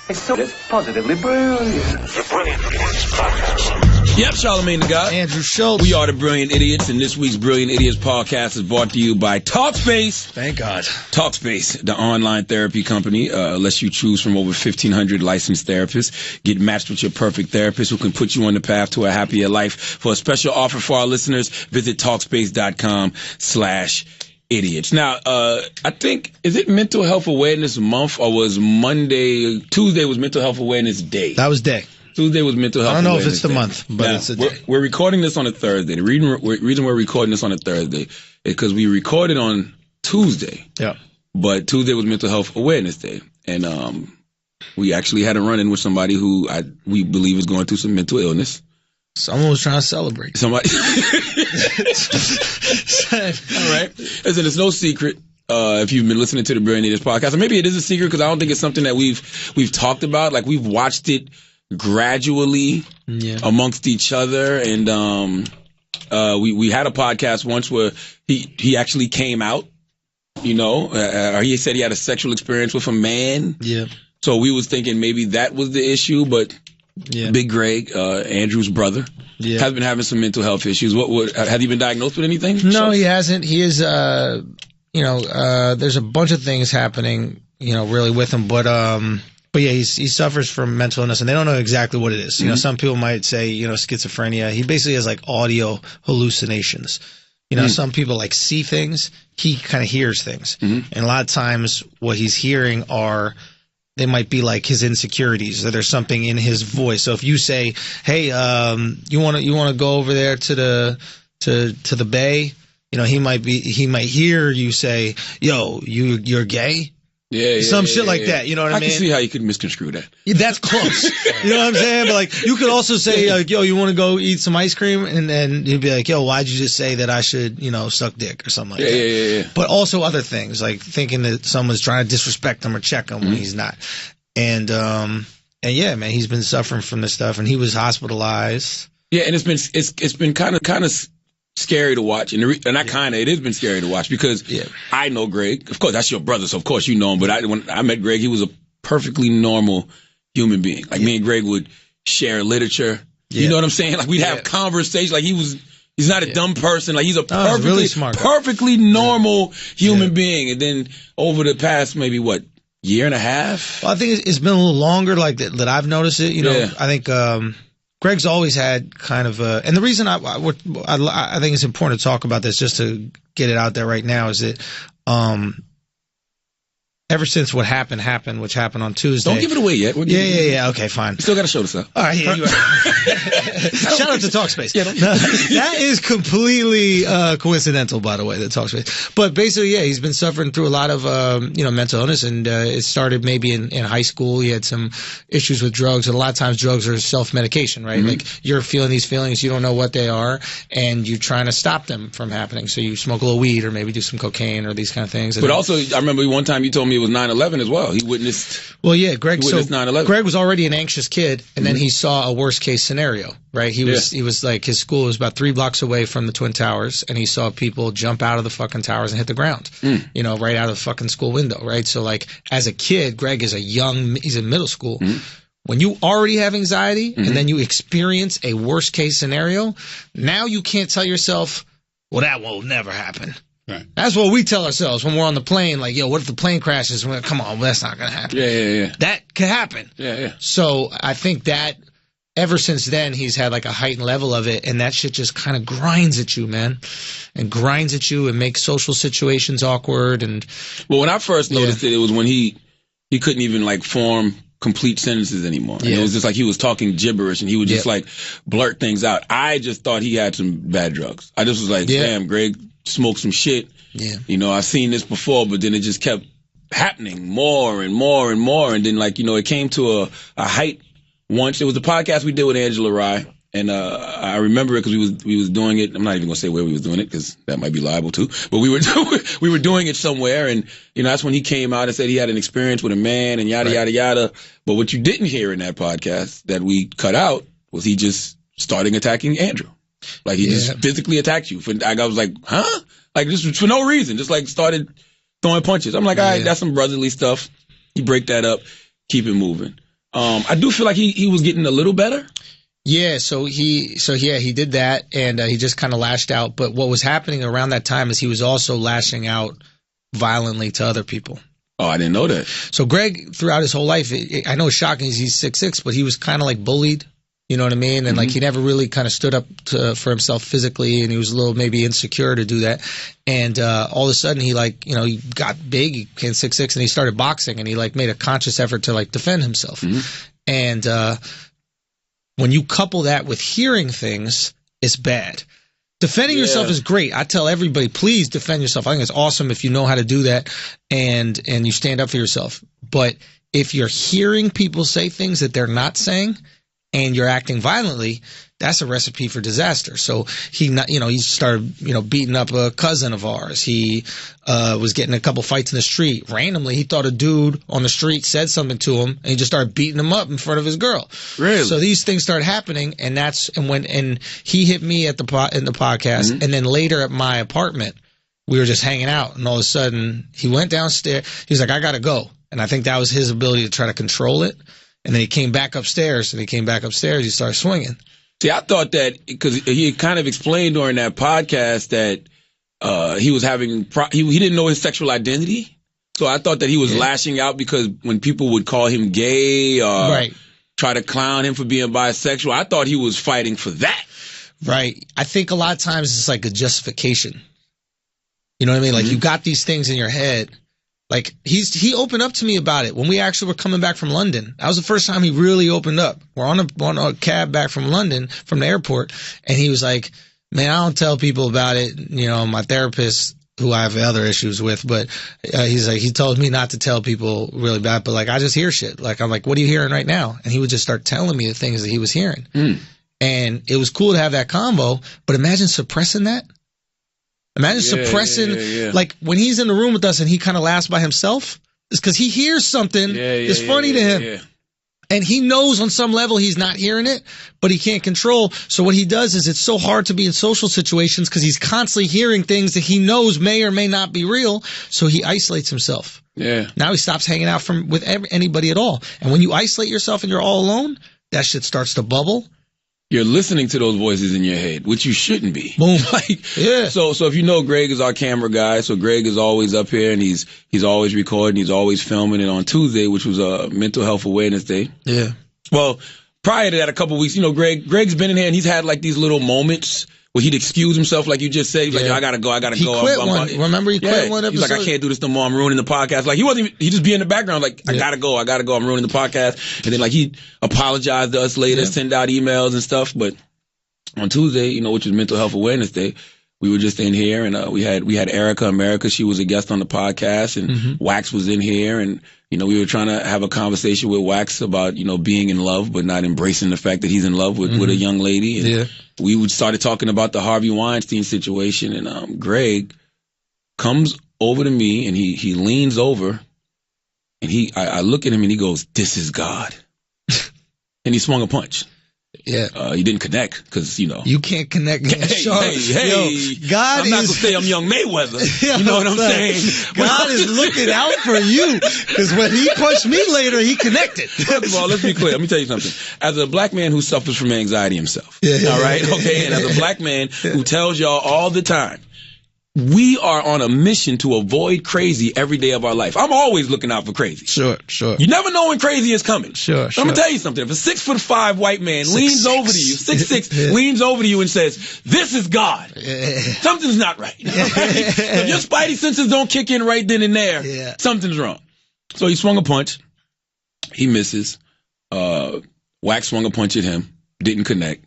It's positively brilliant. The Brilliant Idiots Podcast. Yep, Charlamagne the God. Andrew Schulz. We are the Brilliant Idiots, and this week's Brilliant Idiots podcast is brought to you by Talkspace. Thank God. Talkspace, the online therapy company, lets you choose from over 1,500 licensed therapists. Get matched with your perfect therapist who can put you on the path to a happier life. For a special offer for our listeners, visit Talkspace.com/idiots. Now, I think, is it Mental Health Awareness Month, or was Tuesday was Mental Health Awareness Day? That was day. Tuesday was Mental Health Awareness Day. I don't know if it's the month, but now, it's a day. We're recording this on a Thursday. The reason we're recording this on a Thursday is because we recorded on Tuesday. Yeah. But Tuesday was Mental Health Awareness Day. And we actually had a run-in with somebody who we believe is going through some mental illness. Someone was trying to celebrate. Somebody. All right. Listen, it's no secret. If you've been listening to the Brilliant Idiots podcast, or maybe it is a secret because I don't think it's something that we've talked about. Like, we've watched it gradually amongst each other, and we had a podcast once where he actually came out. You know, he said he had a sexual experience with a man. Yeah. So we was thinking maybe that was the issue, but Big Greg, Andrew's brother, has been having some mental health issues. What has he been diagnosed with anything? No, he hasn't. He is, there's a bunch of things happening, really with him, but yeah, he suffers from mental illness, and they don't know exactly what it is. You know, some people might say, schizophrenia. He basically has like audio hallucinations. Some people like see things. He kind of hears things. And a lot of times what he's hearing they might be like his insecurities, or there's something in his voice. So if you say, "Hey, you want to go over there to the bay?" He might hear you say, "Yo, you're gay." Some shit like that. You know what I mean? I can see how you could misconstrue that. Yeah, that's close. You know what I'm saying? But like, you could also say, "Yo, you want to go eat some ice cream?" And then you'd be like, "Yo, why'd you just say that I should, suck dick or something like that?" Yeah. But also other things, like thinking that someone's trying to disrespect him or check him when he's not. And yeah, man, he's been suffering from this stuff, and he was hospitalized. Yeah, and it's been kind of scary to watch, and it has been scary to watch because I know Greg. Of course, that's your brother, so of course you know him. But when I met Greg, he was a perfectly normal human being. Like, me and Greg would share literature. You know what I'm saying? Like, we'd have conversations. Like, he's not a dumb person. Like, he's a perfectly really smart guy. Perfectly normal human being. And then over the past maybe year and a half. Well, I think it's been a little longer, like that I've noticed it. I think Greg's always had kind of and the reason I think it's important to talk about this, just to get it out there right now, is that ever since what happened, which happened on Tuesday. Don't give it away yet. Yeah. Okay, fine. You still got to show this up. All right. Yeah, you shout out to Talkspace. That is completely coincidental, by the way, that Talkspace. But basically, he's been suffering through a lot of mental illness, and it started maybe in high school. He had some issues with drugs, and a lot of times drugs are self-medication, right? Like, you're feeling these feelings, you don't know what they are, and you're trying to stop them from happening. So you smoke a little weed, or maybe do some cocaine, or these kind of things. But also, I remember one time you told me it was 9/11 as well. He witnessed. Well, yeah, Greg. He witnessed 9/11. Greg was already an anxious kid, and then he saw a worst case scenario. Right? He was like, his school was about 3 blocks away from the Twin Towers, and he saw people jump out of the fucking towers and hit the ground. Right out of the fucking school window. Right? So, like, as a kid, Greg he's in middle school. When you already have anxiety, and then you experience a worst case scenario, now you can't tell yourself, well, that will never happen. Right. That's what we tell ourselves when we're on the plane. Like, yo, what if the plane crashes? We're like, come on, well, that's not going to happen. Yeah. That could happen. Yeah. So I think that ever since then, he's had like a heightened level of it, and that shit just kind of grinds at you, man. And grinds at you and makes social situations awkward. And well, when I first noticed it was when he couldn't even like form complete sentences anymore. And it was just like he was talking gibberish, and he would just like blurt things out. I just thought he had some bad drugs. I just was like, damn, Greg smoked some shit. I've seen this before, but then it just kept happening more and more and more. And then, like, it came to a height once. It was the podcast we did with Angela Rye, and I remember it because we was doing it. I'm not even gonna say where we was doing it because that might be liable too. But we were doing it somewhere, and that's when he came out and said he had an experience with a man and yada yada yada. But what you didn't hear in that podcast that we cut out was he just starting attacking Andrew. Like, he just physically attacked you. I was like, huh? Like, just for no reason. Just like started throwing punches. I'm like, all right, that's some brotherly stuff. You break that up, keep it moving. I do feel like he was getting a little better. Yeah, so he did that, and he just kind of lashed out. But what was happening around that time is he was also lashing out violently to other people. Oh, I didn't know that. So Greg, throughout his whole life, I know it's shocking, he's 6'6", but he was kind of like bullied. You know what I mean? And like he never really kind of stood up for himself physically, and he was a little maybe insecure to do that. And all of a sudden, he he got big, he became 6'6", and he started boxing, and he like made a conscious effort to like defend himself. And when you couple that with hearing things, it's bad. Defending yourself is great. I tell everybody, please defend yourself. I think it's awesome if you know how to do that and you stand up for yourself. But if you're hearing people say things that they're not saying and you're acting violently, that's a recipe for disaster. So he started, beating up a cousin of ours. He was getting a couple fights in the street. Randomly, he thought a dude on the street said something to him, and he just started beating him up in front of his girl. Really? So these things started happening, and he hit me in the podcast, and then later at my apartment, we were just hanging out, and all of a sudden he went downstairs. He was like, "I gotta go," and I think that was his ability to try to control it. And then he came back upstairs, he started swinging. See, I thought that because he kind of explained during that podcast that he was having he didn't know his sexual identity, so I thought that he was lashing out because when people would call him gay or try to clown him for being bisexual, I thought he was fighting for that. Right. I think a lot of times it's like a justification. You know what I mean? Like you got these things in your head. Like he opened up to me about it when we actually were coming back from London. That was the first time he really opened up. We're on a cab back from London, from the airport, and he was like, "Man, I don't tell people about it. My therapist, who I have other issues with, but he's like, he told me not to tell people really bad, but like I just hear shit. Like I'm like, what are you hearing right now?" And he would just start telling me the things that he was hearing, and it was cool to have that combo. But imagine suppressing that. Imagine suppressing, like when he's in the room with us and he kind of laughs by himself, it's because he hears something that's funny to him. Yeah. And he knows on some level he's not hearing it, but he can't control. So what he does is it's so hard to be in social situations because he's constantly hearing things that he knows may or may not be real. So he isolates himself. Yeah. Now he stops hanging out with anybody at all. And when you isolate yourself and you're all alone, that shit starts to bubble. You're listening to those voices in your head, which you shouldn't be. Boom. So if you know, Greg is our camera guy. So Greg is always up here and he's always recording. He's always filming. And on Tuesday, which was a Mental Health Awareness Day. Yeah. Well, prior to that, a couple of weeks, Greg's been in here and he's had like these little moments where he'd excuse himself, like you just said. He's like, "Yo, I gotta go. He quit one. Remember, he quit one episode? He's like, "I can't do this no more. I'm ruining the podcast." Like, he just be in the background, like, "I gotta go. I'm ruining the podcast." And then, like, he apologized to us later, send out emails and stuff. But on Tuesday, which was Mental Health Awareness Day, we were just in here and we had Erica America. She was a guest on the podcast, and Wax was in here, and we were trying to have a conversation with Wax about being in love but not embracing the fact that he's in love with a young lady. And we started talking about the Harvey Weinstein situation, and Greg comes over to me and he leans over and I look at him and he goes, "This is God," and he swung a punch. Yeah. He didn't connect because, You can't connect. Hey. God I'm not going to say I'm young Mayweather. You know what I'm saying? God is looking out for you because when he punched me later, he connected. First of all, let's be clear. Let me tell you something. As a black man who suffers from anxiety himself, all right? Okay? And as a black man who tells y'all all the time, we are on a mission to avoid crazy every day of our life. I'm always looking out for crazy. Sure. You never know when crazy is coming. Sure. I'm gonna tell you something. If a 6'5" white man leans over to you, 6'6", leans over to you and says, "This is God," something's not right. If your spidey senses don't kick in right then and there, something's wrong. So he swung a punch. He misses. Wax swung a punch at him. Didn't connect.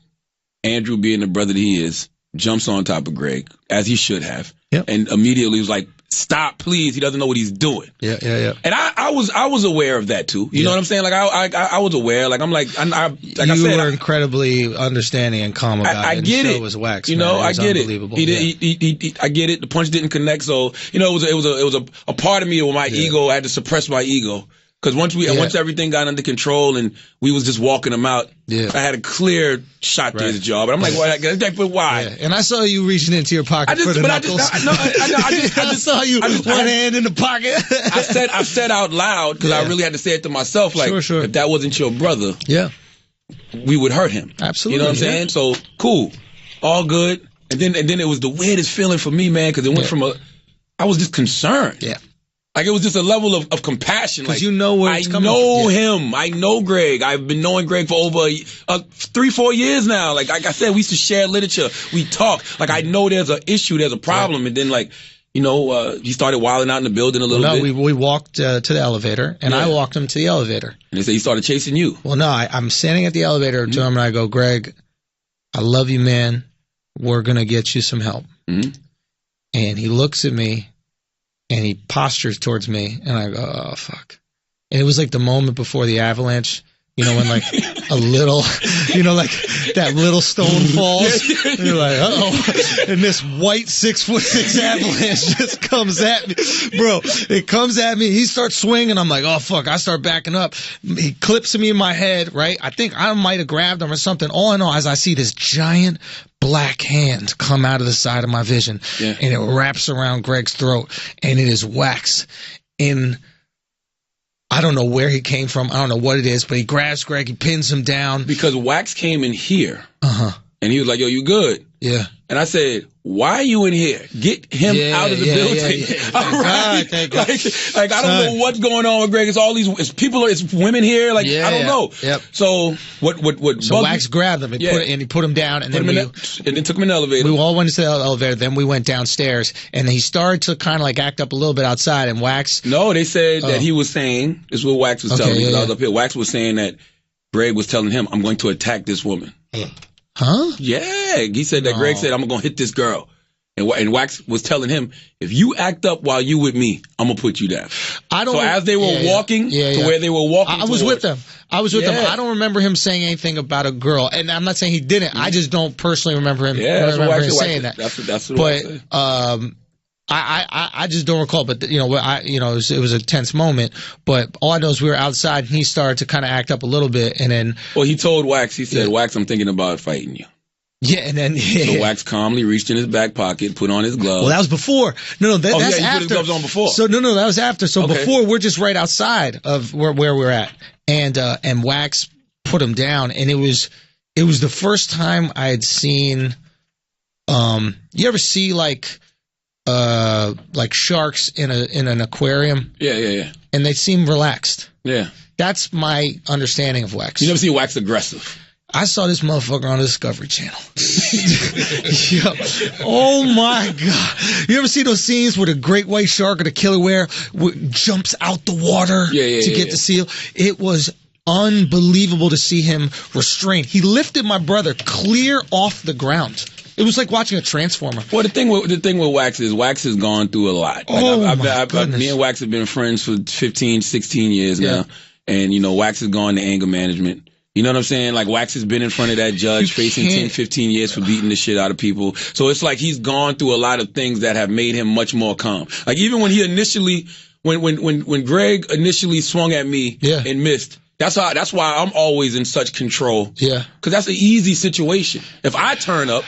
Andrew, being the brother that he is, jumps on top of Greg, as he should have, and immediately was like, "Stop, please. He doesn't know what he's doing." Yeah. And I was aware of that too. You know what I'm saying? Like I was aware. Like I'm like, you were incredibly understanding and calm about it. I get it. It was Wax. I get it. I get it. The punch didn't connect. So it was a part of me where my ego, I had to suppress my ego. Because once everything got under control and we was just walking him out, I had a clear shot to his jaw. But I'm like, why? Yeah. And I saw you reaching into your pocket for the knuckles. I saw you one hand in the pocket. I said out loud because I really had to say it to myself. Like, if that wasn't your brother, we would hurt him. Absolutely. You know what I'm saying? So cool, all good. And then it was the weirdest feeling for me, man, because it went from I was just concerned. Yeah. Like, it was just a level of compassion. Like, you know where it's coming from. I know him. I know Greg. I've been knowing Greg for over 3-4 years now. Like I said, we used to share literature. We talk. Like, I know there's an issue, there's a problem. And then, like, he started wilding out in the building a little bit. We walked to the elevator, and I walked him to the elevator. And they said he started chasing you. Well, no, I'm standing at the elevator to him, and I go, Greg, I love you, man. We're going to get you some help. Mm-hmm. And he looks at me. And he postures towards me, and I go, oh, fuck. And it was like the moment before the avalanche, when like a little, like that little stone falls. And you're like, uh-oh. And this white 6'6" avalanche just comes at me. Bro, it comes at me. He starts swinging. I'm like, oh, fuck. I start backing up. He clips me in my head, right? I think I might have grabbed him or something. All in all, as I see this giant black hand come out of the side of my vision, and it wraps around Greg's throat, and it is Wax. And I don't know where he came from. I don't know what it is, but he grabs Greg, he pins him down. Because Wax came in here, and he was like, yo, you good? Yeah. And I said, why are you in here? Get him out of the building. Thank God. Like, I don't know what's going on with Greg. It's all these it's women here. Like, I don't know. Yep. So So Wax grabbed him and he put him down, and then took him in the elevator. We all went into the elevator. Then we went downstairs, and he started to kind of like act up a little bit outside. And Wax. No, they said that he was saying. This is what Wax was telling me. I was up here. Wax was saying that Greg was telling him, "I'm going to attack this woman." Huh? Yeah, he said that. Greg said, "I'm gonna hit this girl," and Wax was telling him, "If you act up while you with me, I'm gonna put you down." So as they were walking to where they were walking, I was with them. I don't remember him saying anything about a girl, and I'm not saying he didn't. I just don't personally remember him. Saying that. That's what Wax said. I just don't recall, but it was a tense moment. But all I know is we were outside, and he started to kind of act up a little bit, and then. Well, he told Wax. He said, "Wax, I'm thinking about fighting you." Yeah, and then so Wax calmly reached in his back pocket, put on his gloves. Well, that was before. No, that's after. He put his gloves on before. So no, that was after. So before, we're just right outside of where we're at, and Wax put him down, and it was the first time I had seen. You ever see like sharks in an aquarium? Yeah. And they seem relaxed. Yeah. That's my understanding of Wax. You never see Wax aggressive. I saw this motherfucker on the Discovery Channel. Oh my God. You ever see those scenes where the great white shark or the killer whale jumps out the water to get the seal? It was unbelievable to see him restrained. He lifted my brother clear off the ground. It was like watching a Transformer. Well, the thing with Wax has gone through a lot. Like me and Wax have been friends for 15, 16 years now. And, Wax has gone to anger management. You know what I'm saying? Like, Wax has been in front of that judge facing 10, 15 years for beating the shit out of people. So it's like he's gone through a lot of things that have made him much more calm. Like, even when he initially, when Greg initially swung at me and missed, that's why I'm always in such control. Yeah. Because that's an easy situation. If I turn up,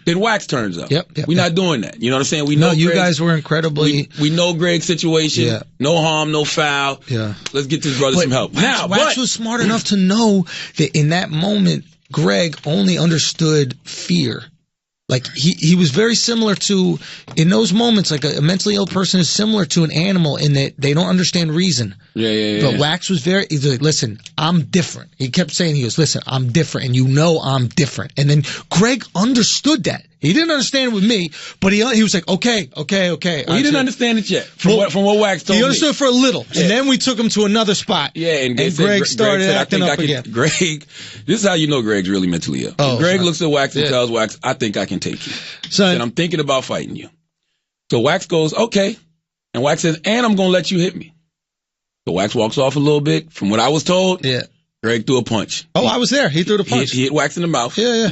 then Wax turns up. We're not doing that. You know what I'm saying? We know you guys were incredibly. We know Greg's situation. Yeah. No harm, no foul. Yeah. Let's get this brother some help. Wax was smart enough to know that in that moment, Greg only understood fear. Like, he was very similar to, in those moments, like a mentally ill person is similar to an animal in that they don't understand reason. But Wax was he's like, listen, I'm different. He kept saying, listen, I'm different, and I'm different. And then Greg understood that. He didn't understand it with me, but he was like, okay. Well, he didn't understand it yet, from what Wax told me. He understood for a little, and then we took him to another spot. Yeah, and Greg started acting up again. Greg, this is how you know Greg's really mentally ill. Greg looks at Wax and tells Wax, I think I can take you. And I'm thinking about fighting you. So Wax goes, okay. And Wax says, and I'm going to let you hit me. So Wax walks off a little bit. From what I was told, Greg threw a punch. Oh, I was there. He threw the punch. He hit Wax in the mouth. Yeah.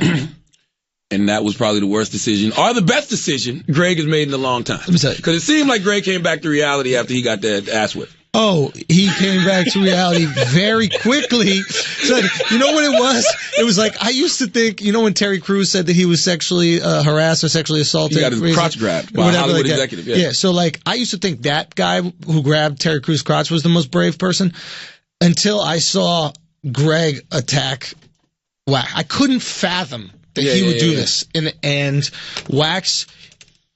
And that was probably the worst decision, or the best decision Greg has made in a long time. Because it seemed like Greg came back to reality after he got that ass whipped. Oh, he came back to reality very quickly. Said, you know what it was? It was like, I used to think, you know when Terry Crews said that he was sexually harassed or sexually assaulted? He got his crotch grabbed by a Hollywood executive. Yeah, so like, I used to think that guy who grabbed Terry Crews' crotch was the most brave person until I saw Greg attack Wax. I couldn't fathom that he would do this. And Wax,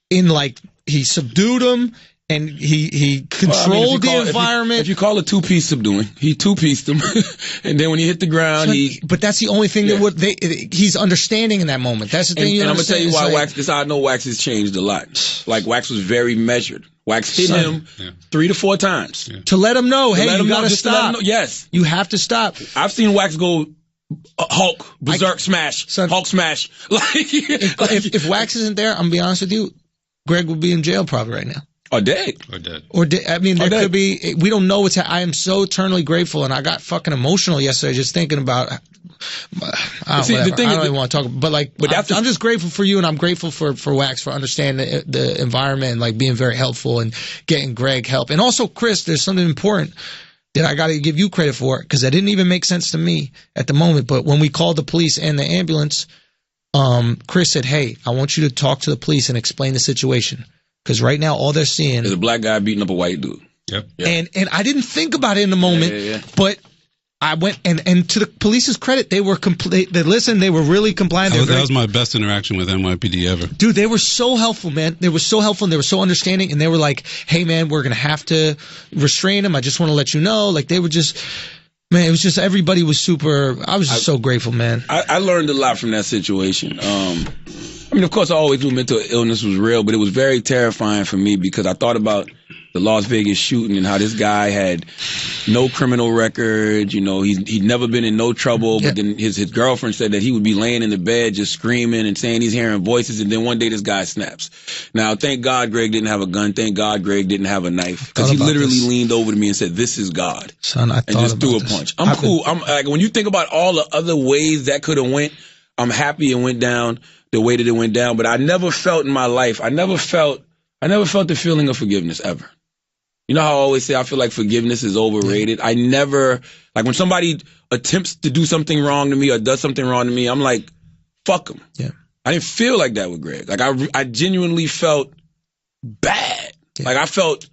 he subdued him. And he controlled the environment. If you call it two-piece subduing, he two-pieced him. And then when he hit the ground, But that's the only thing that he's understanding in that moment. That's the thing. And I'm going to tell you why Wax, because I know Wax has changed a lot. Like, Wax was very measured. Wax hit him 3 to 4 times. Yeah. To let him know, hey, you got to stop. Yes. You have to stop. I've seen Wax go Hulk, berserk smash, Hulk smash. If Wax isn't there, I'm going to be honest with you, Greg will be in jail probably right now. Or dead. I mean, there could be. We don't know what's. I am so eternally grateful, and I got fucking emotional yesterday just thinking about. I don't even want to talk, but I'm just grateful for you, and I'm grateful for Wax for understanding the environment and like being very helpful and getting Greg help, and also Chris. There's something important that I got to give you credit for because that didn't even make sense to me at the moment. But when we called the police and the ambulance, Chris said, "Hey, I want you to talk to the police and explain the situation." Because right now, all they're seeing is a black guy beating up a white dude. Yep. And I didn't think about it in the moment, but I went and to the police's credit, they were they listened. They were really compliant. That was my best interaction with NYPD ever. Dude, they were so helpful, man. They were so helpful and they were so understanding. And they were like, "Hey, man, we're gonna have to restrain him. I just want to let you know." Like they were just. Man, it was just everybody was super. I was just so grateful, man. I learned a lot from that situation. I mean, of course, I always knew mental illness was real, but it was very terrifying for me because I thought about the Las Vegas shooting and how this guy had no criminal record. You know, he'd never been in no trouble, but then his girlfriend said that he would be laying in the bed just screaming and saying he's hearing voices, and then one day this guy snaps. Now, thank God Greg didn't have a gun. Thank God Greg didn't have a knife because he literally leaned over to me and said, "This is God." Son, I thought and just threw a punch. I'm cool. I'm like, when you think about all the other ways that could have went, I'm happy it went down the way that it went down, but I never felt in my life, I never felt the feeling of forgiveness ever. You know how I always say I feel like forgiveness is overrated? I never, like when somebody attempts to do something wrong to me or does something wrong to me, I'm like, fuck them. Yeah. I didn't feel like that with Greg. Like I genuinely felt bad. Yeah. Like I felt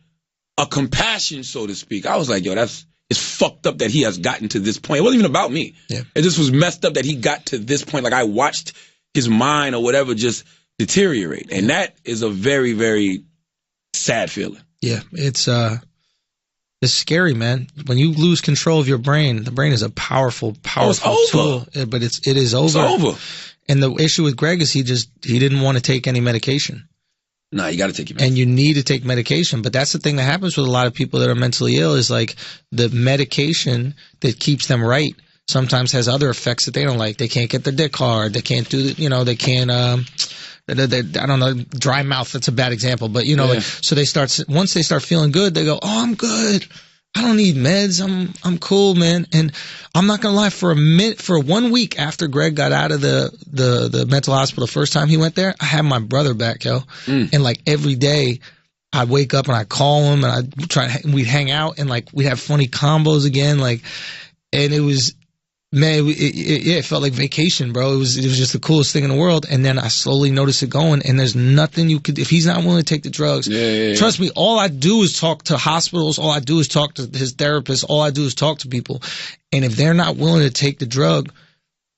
a compassion, so to speak. I was like, yo, it's fucked up that he has gotten to this point. It wasn't even about me. Yeah. It just was messed up that he got to this point. Like I watched his mind or whatever just deteriorate. And that is a very, very sad feeling. Yeah, it's scary, man. When you lose control of your brain, the brain is a powerful tool. But it is over. It's over. And the issue with Greg is he didn't want to take any medication. No, you got to take your medication. And you need to take medication. But that's the thing that happens with a lot of people that are mentally ill is like the medication that keeps them right sometimes has other effects that they don't like. They can't get their dick hard. They can't do, they can't, I don't know, dry mouth. That's a bad example. But, so once they start feeling good, they go, oh, I'm good. I don't need meds. I'm cool, man. And I'm not going to lie, for 1 week after Greg got out of the mental hospital the first time he went there, I had my brother back, yo. And like every day I'd wake up and I'd call him and we'd hang out and like we'd have funny combos again. Like, and it was, man, it felt like vacation, bro. It was just the coolest thing in the world. And then I slowly noticed it going, and there's nothing you could, if he's not willing to take the drugs, trust me, all I do is talk to hospitals, all I do is talk to his therapist, all I do is talk to people. And if they're not willing to take the drug,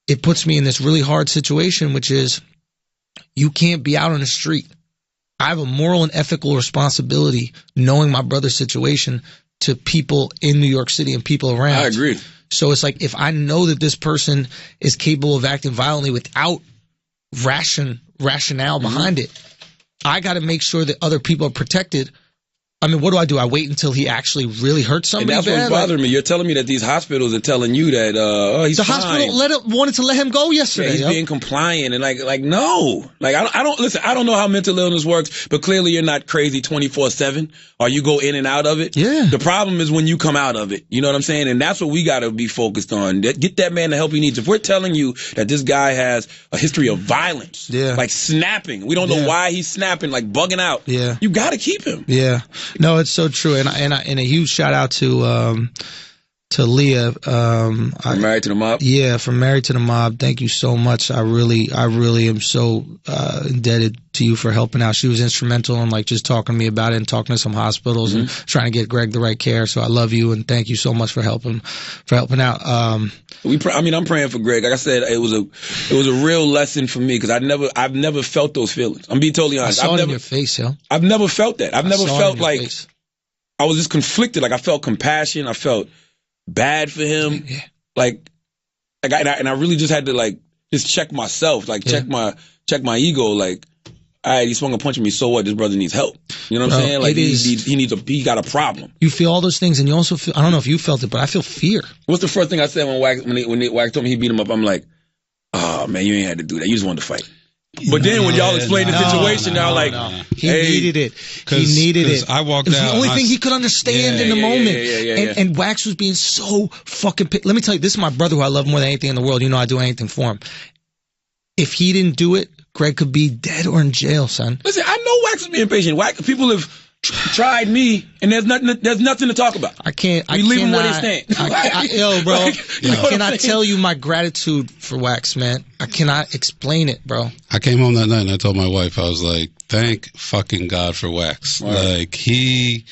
it puts me in this really hard situation, which is you can't be out on the street. I have a moral and ethical responsibility, knowing my brother's situation, to people in New York City and people around. I agree. So it's like if I know that this person is capable of acting violently without rationale behind it, I got to make sure that other people are protected. I mean, what do? I wait until he actually really hurts somebody? And that's what's bothering me. You're telling me that these hospitals are telling you that he's the fine. hospital wanted to let him go yesterday. Yeah, he's being compliant and like no. Like I don't listen. I don't know how mental illness works, but clearly you're not crazy 24/7 or you go in and out of it. Yeah. The problem is when you come out of it. You know what I'm saying? And that's what we got to be focused on. Get that man the help he needs. If we're telling you that this guy has a history of violence, like snapping, we don't know why he's snapping, like bugging out. Yeah. You got to keep him. Yeah. No, it's so true, and a huge shout out to Leah. From Married to the Mob? Yeah, from Married to the Mob. Thank you so much. I really am so indebted to you for helping out. She was instrumental in like just talking to me about it and talking to some hospitals and trying to get Greg the right care. So I love you and thank you so much for helping out. I'm praying for Greg. Like I said, it was a real lesson for me because I've never felt those feelings. I'm being totally honest. I saw it in your face, yo. I've never felt that. I've never felt like face. I was just conflicted. Like I felt compassion. I felt bad for him. Yeah. Like I really just had to like just check myself, like check my ego. Like, all right, he swung a punch at me. So what? This brother needs help. You know what I'm saying? Like he got a problem. You feel all those things, and you also feel. I don't know if you felt it, but I feel fear. What's the first thing I said when Wax told me he beat him up? I'm like, oh man, you ain't had to do that. You just wanted to fight. But then when y'all explained the situation, y'all like, he needed it. He needed it. I walked out. It was the only thing he could understand in the moment. And Wax was being so fucking pissed. Let me tell you, this is my brother who I love more than anything in the world. You know I do anything for him. If he didn't do it, Greg could be dead or in jail, son. Listen, I know Wax is being patient. People have tried me, and there's nothing to talk about. We leave them where they stand. Yo, bro, I cannot tell you my gratitude for Wax, man. I cannot explain it, bro. I came home that night and I told my wife, I was like, thank fucking God for Wax. Right. Like it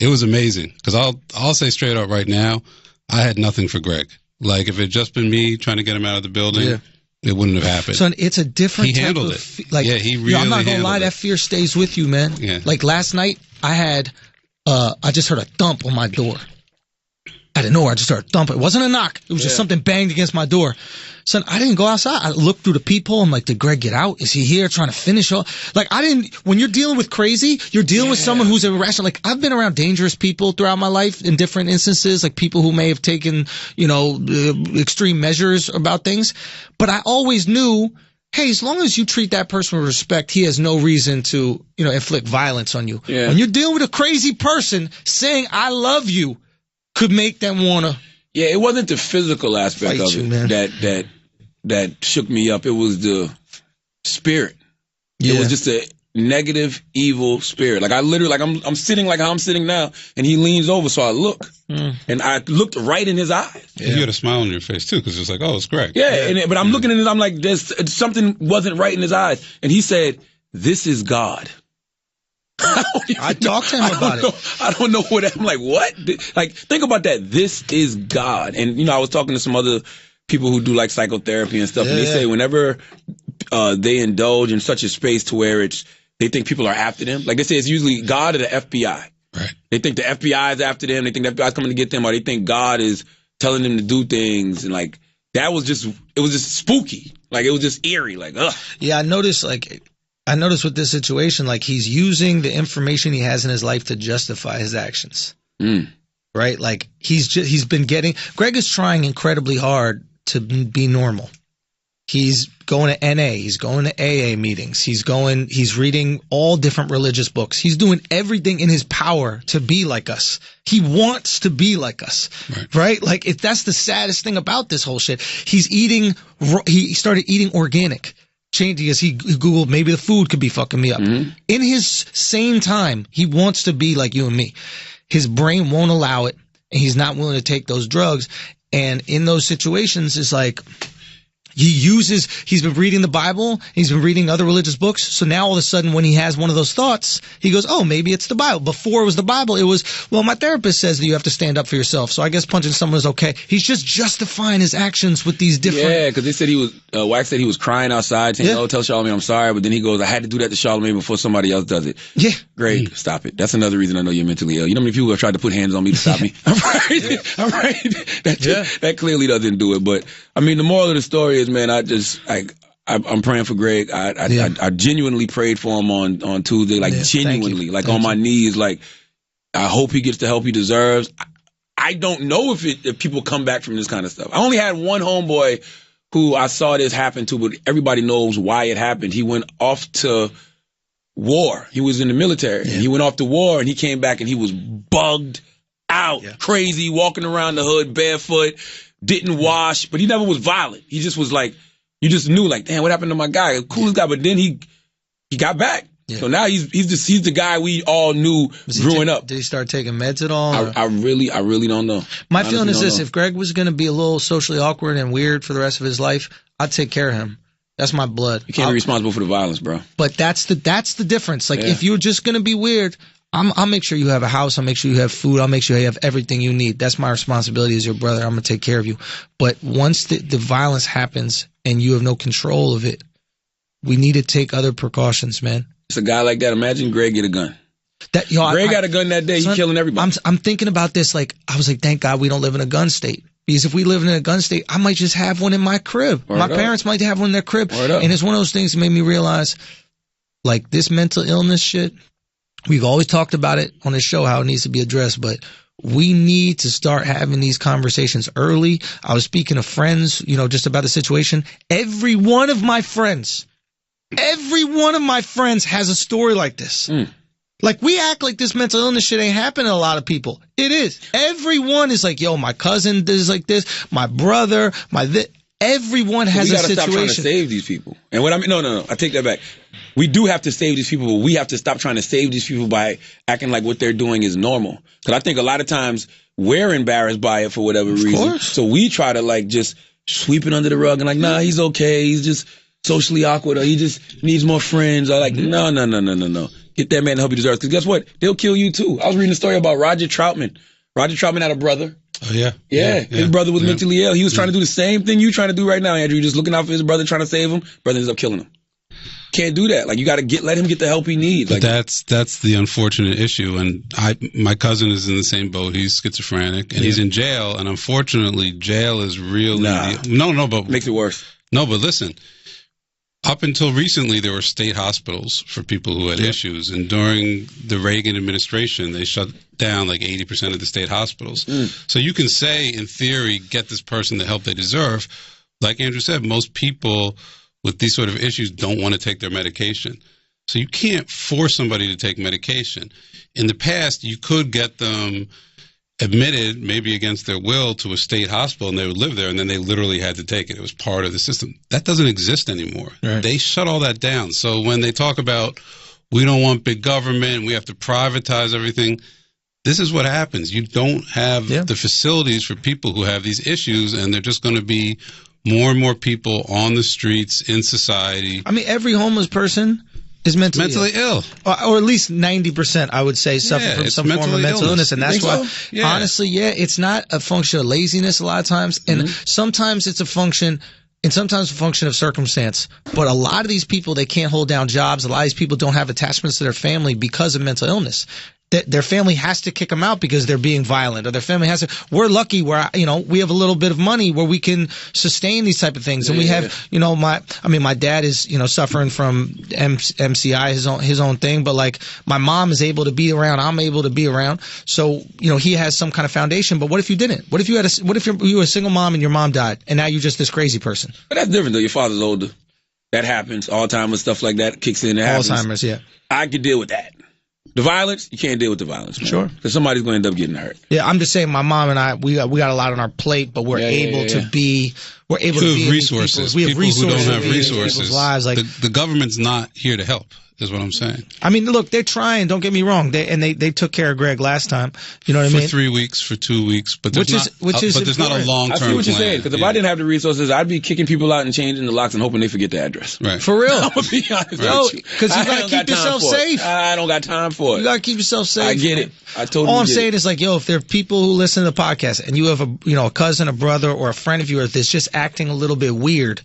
was amazing. Because I'll say straight up right now, I had nothing for Greg. Like if it had just been me trying to get him out of the building, it wouldn't have happened. Son, it's a different he type handled of it. Like, he really I'm not gonna handled lie, it. that fear stays with you, man. Yeah. Like last night, I just heard a thump on my door. Out of nowhere, I just heard a thump. It wasn't a knock. It was just something banged against my door. Son, I didn't go outside. I looked through the peephole. I'm like, did Greg get out? Is he here trying to finish off? Like, when you're dealing with crazy, you're dealing with someone who's irrational. Like, I've been around dangerous people throughout my life in different instances, like people who may have taken, extreme measures about things. But I always knew, hey, as long as you treat that person with respect, he has no reason to, inflict violence on you. Yeah. When you're dealing with a crazy person, saying I love you could make them want to. Yeah, it wasn't the physical aspect of it that shook me up. It was the spirit. Yeah. It was just a negative, evil spirit. Like I literally, I'm sitting like how I'm sitting now, and he leans over, so I look, and I looked right in his eyes. Yeah. You had a smile on your face too, because it's like, oh, it's Greg. Yeah. But I'm looking at it, I'm like, there's something wasn't right in his eyes, and he said, "This is God." I talked to him about it. I don't know what. I'm like, what? Like, think about that. This is God. And, I was talking to some other people who do like psychotherapy and stuff, and they say whenever they indulge in such a space to where they think people are after them, like they say it's usually God or the FBI. Right. They think the FBI is after them. They think the FBI is coming to get them, or they think God is telling them to do things. And like, it was just spooky. Like, it was just eerie. Like, ugh. Yeah, I noticed with this situation, like he's using the information he has in his life to justify his actions. Right? Like Greg is trying incredibly hard to be normal. He's going to NA. He's going to AA meetings. He's reading all different religious books. He's doing everything in his power to be like us. He wants to be like us. Right? Like that's the saddest thing about this whole shit. He started eating organic. Changing as he Googled, maybe the food could be fucking me up. In his same time, he wants to be like you and me. His brain won't allow it, and he's not willing to take those drugs. And in those situations, it's like he's been reading the Bible, he's been reading other religious books, so now all of a sudden when he has one of those thoughts, he goes, oh, maybe it's the Bible. Before it was the Bible, it was, well, my therapist says that you have to stand up for yourself, so I guess punching someone is okay. He's just justifying his actions with these different... Yeah, because they said Wax said he was crying outside, saying, oh, tell Charlamagne I'm sorry, but then he goes, I had to do that to Charlamagne before somebody else does it. Yeah. Greg, stop it. That's another reason I know you're mentally ill. You know how many people have tried to put hands on me to stop me? All right. That clearly doesn't do it, but, I mean, the moral of the story is, man, I'm praying for Greg. I genuinely prayed for him on Tuesday, like genuinely, like on my knees. Like, I hope he gets the help he deserves. I don't know if people come back from this kind of stuff. I only had one homeboy who I saw this happen to, but everybody knows why it happened. He went off to war. He was in the military. And he went off to war, and he came back, and he was bugged out, crazy, walking around the hood barefoot, didn't wash, but he never was violent. He just was like, you just knew, like, damn, what happened to my guy? Coolest guy. But then he got back. Yeah. So now he's the guy we all knew growing up. Did he start taking meds at all? I really don't know. My feeling is this: if Greg was going to be a little socially awkward and weird for the rest of his life, I'd take care of him. That's my blood. You can't be responsible for the violence, bro. But that's the difference. Like, if you're just going to be weird, I'll make sure you have a house. I'll make sure you have food. I'll make sure you have everything you need. That's my responsibility as your brother. I'm going to take care of you. But once the violence happens and you have no control of it, we need to take other precautions, man. It's a guy like that. Imagine Greg get a gun. Greg got a gun that day. He's killing everybody. I'm thinking about this. Like, I was like, thank God we don't live in a gun state. Because if we live in a gun state, I might just have one in my crib. My parents might have one in their crib. And it's one of those things that made me realize, like, this mental illness shit, we've always talked about it on this show, how it needs to be addressed, but we need to start having these conversations early. I was speaking to friends, just about the situation. Every one of my friends has a story like this. Like, we act like this mental illness shit ain't happening to a lot of people. It is. Everyone is like, yo, my cousin is like this, my brother, everyone has a situation. We gotta stop trying to save these people. And what I mean, no, I take that back. We do have to save these people, but we have to stop trying to save these people by acting like what they're doing is normal. Because I think a lot of times we're embarrassed by it for whatever reason. Course. So we try to, like, just sweep it under the rug and like, nah, he's okay. He's just socially awkward, or he just needs more friends. Or like, no. Get that man the help he deserves. Because guess what? They'll kill you too. I was reading a story about Roger Troutman. Roger Troutman had a brother. Oh, yeah. Yeah. His brother was mentally ill. He was trying to do the same thing you're trying to do right now, Andrew. You're just looking out for his brother, trying to save him. Brother ends up killing him. Can't do that. Like, you got to let him get the help he needs. Like, that's the unfortunate issue. And my cousin is in the same boat. He's schizophrenic and he's in jail. And unfortunately, jail is really but makes it worse. No, but listen. Up until recently, there were state hospitals for people who had issues. And during the Reagan administration, they shut down like 80% of the state hospitals. So you can say, in theory, get this person the help they deserve. Like Andrew said, most people with these sort of issues don't want to take their medication. So you can't force somebody to take medication. In the past, you could get them admitted, maybe against their will, to a state hospital, and they would live there, and then they literally had to take it. It was part of the system. That doesn't exist anymore. Right. They shut all that down. So when they talk about, we don't want big government, we have to privatize everything, this is what happens. You don't have the facilities for people who have these issues, and they're just going to be more and more people on the streets, in society. I mean, every homeless person is mentally ill. Or at least 90%, I would say, suffer from some form of mental illness. And that's why, honestly, it's not a function of laziness a lot of times. And sometimes it's a function, and sometimes a function of circumstance. But a lot of these people, they can't hold down jobs. A lot of these people don't have attachments to their family because of mental illness. Their family has to kick them out because they're being violent, or their family has to. We're lucky where we have a little bit of money where we can sustain these type of things, and we have my dad is suffering from MCI, his own thing, but like my mom is able to be around, I'm able to be around, so he has some kind of foundation. But what if you didn't? What if you were a single mom and your mom died, and now you're just this crazy person? But that's different though. Your father's older. That happens. Alzheimer's, stuff like that kicks in. Alzheimer's, I could deal with that. The violence, you can't deal with the violence, man. Sure. Because somebody's going to end up getting hurt. Yeah, I'm just saying my mom and I, we got a lot on our plate, but we're able to be resources. We have resources. Who don't have resources. Lives. Like, the government's not here to help, is what I'm saying. I mean, look, they're trying. Don't get me wrong. They took care of Greg last time. You know what I mean? For 3 weeks, for 2 weeks, but there's not a long term plan. I see what you're saying. Because if I didn't have the resources, I'd be kicking people out and changing the locks and hoping they forget the address. Right. For real. I'm gonna be honest with you. Because you gotta keep yourself safe. I don't got time for it. You gotta keep yourself safe. I get it. I totally. All I'm saying is, like, if there are people who listen to the podcast and you have a cousin, a brother, or a friend of yours that's just acting a little bit weird,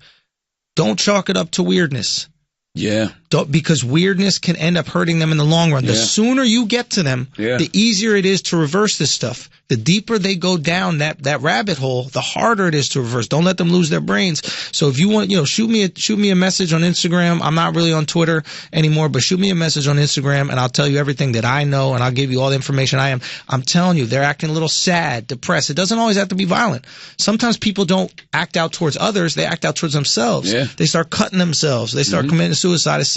don't chalk it up to weirdness. Yeah. Because weirdness can end up hurting them in the long run. The sooner you get to them, the easier it is to reverse this stuff. The deeper they go down that rabbit hole, the harder it is to reverse. Don't let them lose their brains. So if you want, shoot me a message on Instagram. I'm not really on Twitter anymore, but shoot me a message on Instagram and I'll tell you everything that I know, and I'll give you all the information I am. I'm telling you, they're acting a little sad, depressed. It doesn't always have to be violent. Sometimes people don't act out towards others. They act out towards themselves. Yeah. They start cutting themselves. They start committing suicide, etc.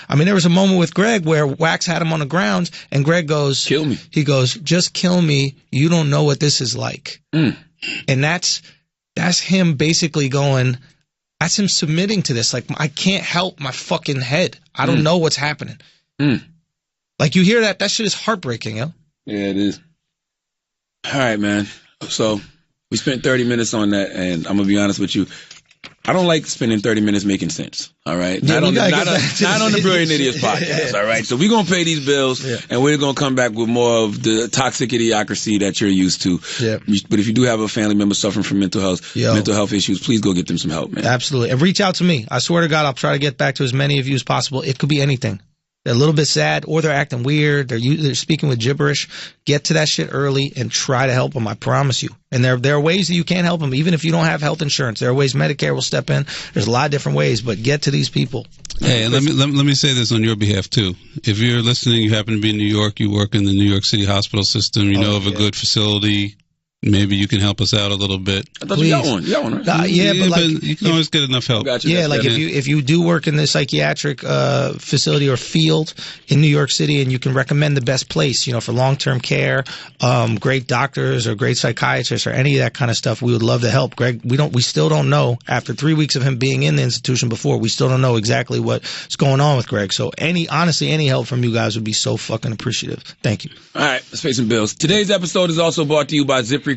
I mean, there was a moment with Greg where Wax had him on the ground, and Greg goes, "Kill me." He goes, "Just kill me. You don't know what this is like." And that's him basically going, that's him submitting to this. Like, I can't help my fucking head. I don't know what's happening. Like, you hear that shit is heartbreaking, yo. Yeah, it is. All right, man. So we spent 30 minutes on that, and I'm going to be honest with you. I don't like spending 30 minutes making sense. All right. Yeah, not on the Brilliant Idiots podcast. All right. So we're going to pay these bills and we're going to come back with more of the toxic idiocracy that you're used to. Yeah. But if you do have a family member suffering from mental health issues, please go get them some help, man. Absolutely. And reach out to me. I swear to God, I'll try to get back to as many of you as possible. It could be anything. They're a little bit sad, or they're acting weird. They're speaking with gibberish. Get to that shit early and try to help them. I promise you. And there are ways that you can help them, even if you don't have health insurance. There are ways Medicare will step in. There's a lot of different ways, but get to these people. Hey, let me say this on your behalf too. If you're listening, you happen to be in New York, you work in the New York City hospital system, you know of a good facility. Maybe you can help us out a little bit. I thought you got one. You got one, right? But you can always get enough help. Gotcha. Yeah, like if you do work in the psychiatric facility or field in New York City, and you can recommend the best place, for long-term care, great doctors or great psychiatrists or any of that kind of stuff, we would love to help. Greg, we still don't know, after 3 weeks of him being in the institution before, we still don't know exactly what's going on with Greg. So honestly, any help from you guys would be so fucking appreciative. Thank you. All right, let's pay some bills. Today's episode is also brought to you by ZipRecruiter.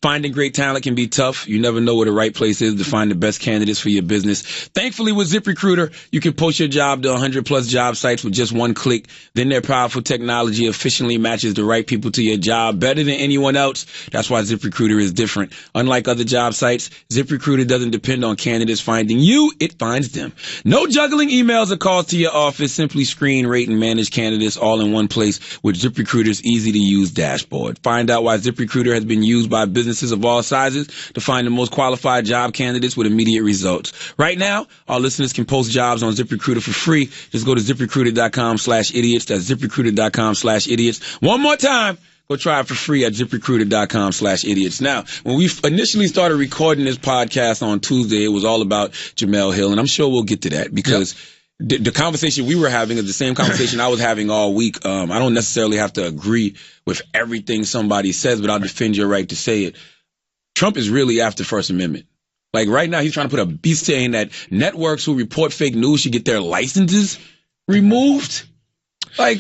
Finding great talent can be tough. You never know where the right place is to find the best candidates for your business. Thankfully, with ZipRecruiter, you can post your job to 100+ job sites with just one click. Then their powerful technology efficiently matches the right people to your job better than anyone else. That's why ZipRecruiter is different. Unlike other job sites, ZipRecruiter doesn't depend on candidates finding you. It finds them. No juggling emails or calls to your office. Simply screen, rate, and manage candidates all in one place with ZipRecruiter's easy-to-use dashboard. Find out why ZipRecruiter has been used by businesses of all sizes to find the most qualified job candidates with immediate results. Right now, our listeners can post jobs on ZipRecruiter for free. Just go to ZipRecruiter.com/idiots. That's ZipRecruiter.com/idiots. One more time. Go try it for free at ZipRecruiter.com/idiots. Now, when we initially started recording this podcast on Tuesday, it was all about Jemele Hill, and I'm sure we'll get to that because the conversation we were having is the same conversation I was having all week. I don't necessarily have to agree with everything somebody says, but I'll defend your right to say it. Trump is really after First Amendment. Like right now, he's trying to he's saying that networks who report fake news should get their licenses removed. Like,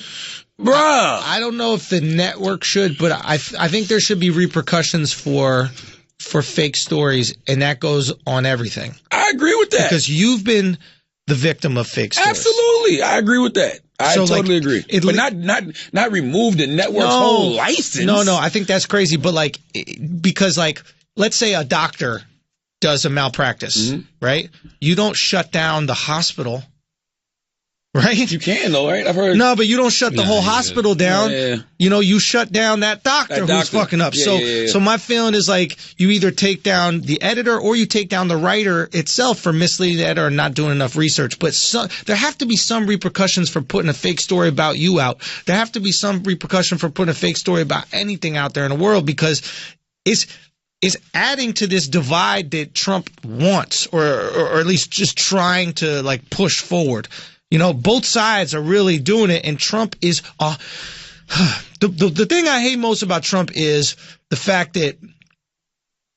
bruh. I don't know if the network should, but I think there should be repercussions for fake stories, and that goes on everything. I agree with that. Because you've been the victim of fake stories. Absolutely. I agree with that. I totally agree. But not remove the network's whole license. No, I think that's crazy. But because let's say a doctor does a malpractice, right? You don't shut down the hospital, right? You can though, right? I've heard. No, but you don't shut the whole hospital down. Yeah. You shut down that doctor who's fucking up. So my feeling is you either take down the editor or you take down the writer itself for misleading the editor or not doing enough research. But there have to be some repercussions for putting a fake story about you out. There have to be some repercussion for putting a fake story about anything out there in the world, because it's adding to this divide that Trump wants, or at least just trying to push forward. Both sides are really doing it, and Trump is the thing I hate most about Trump is the fact that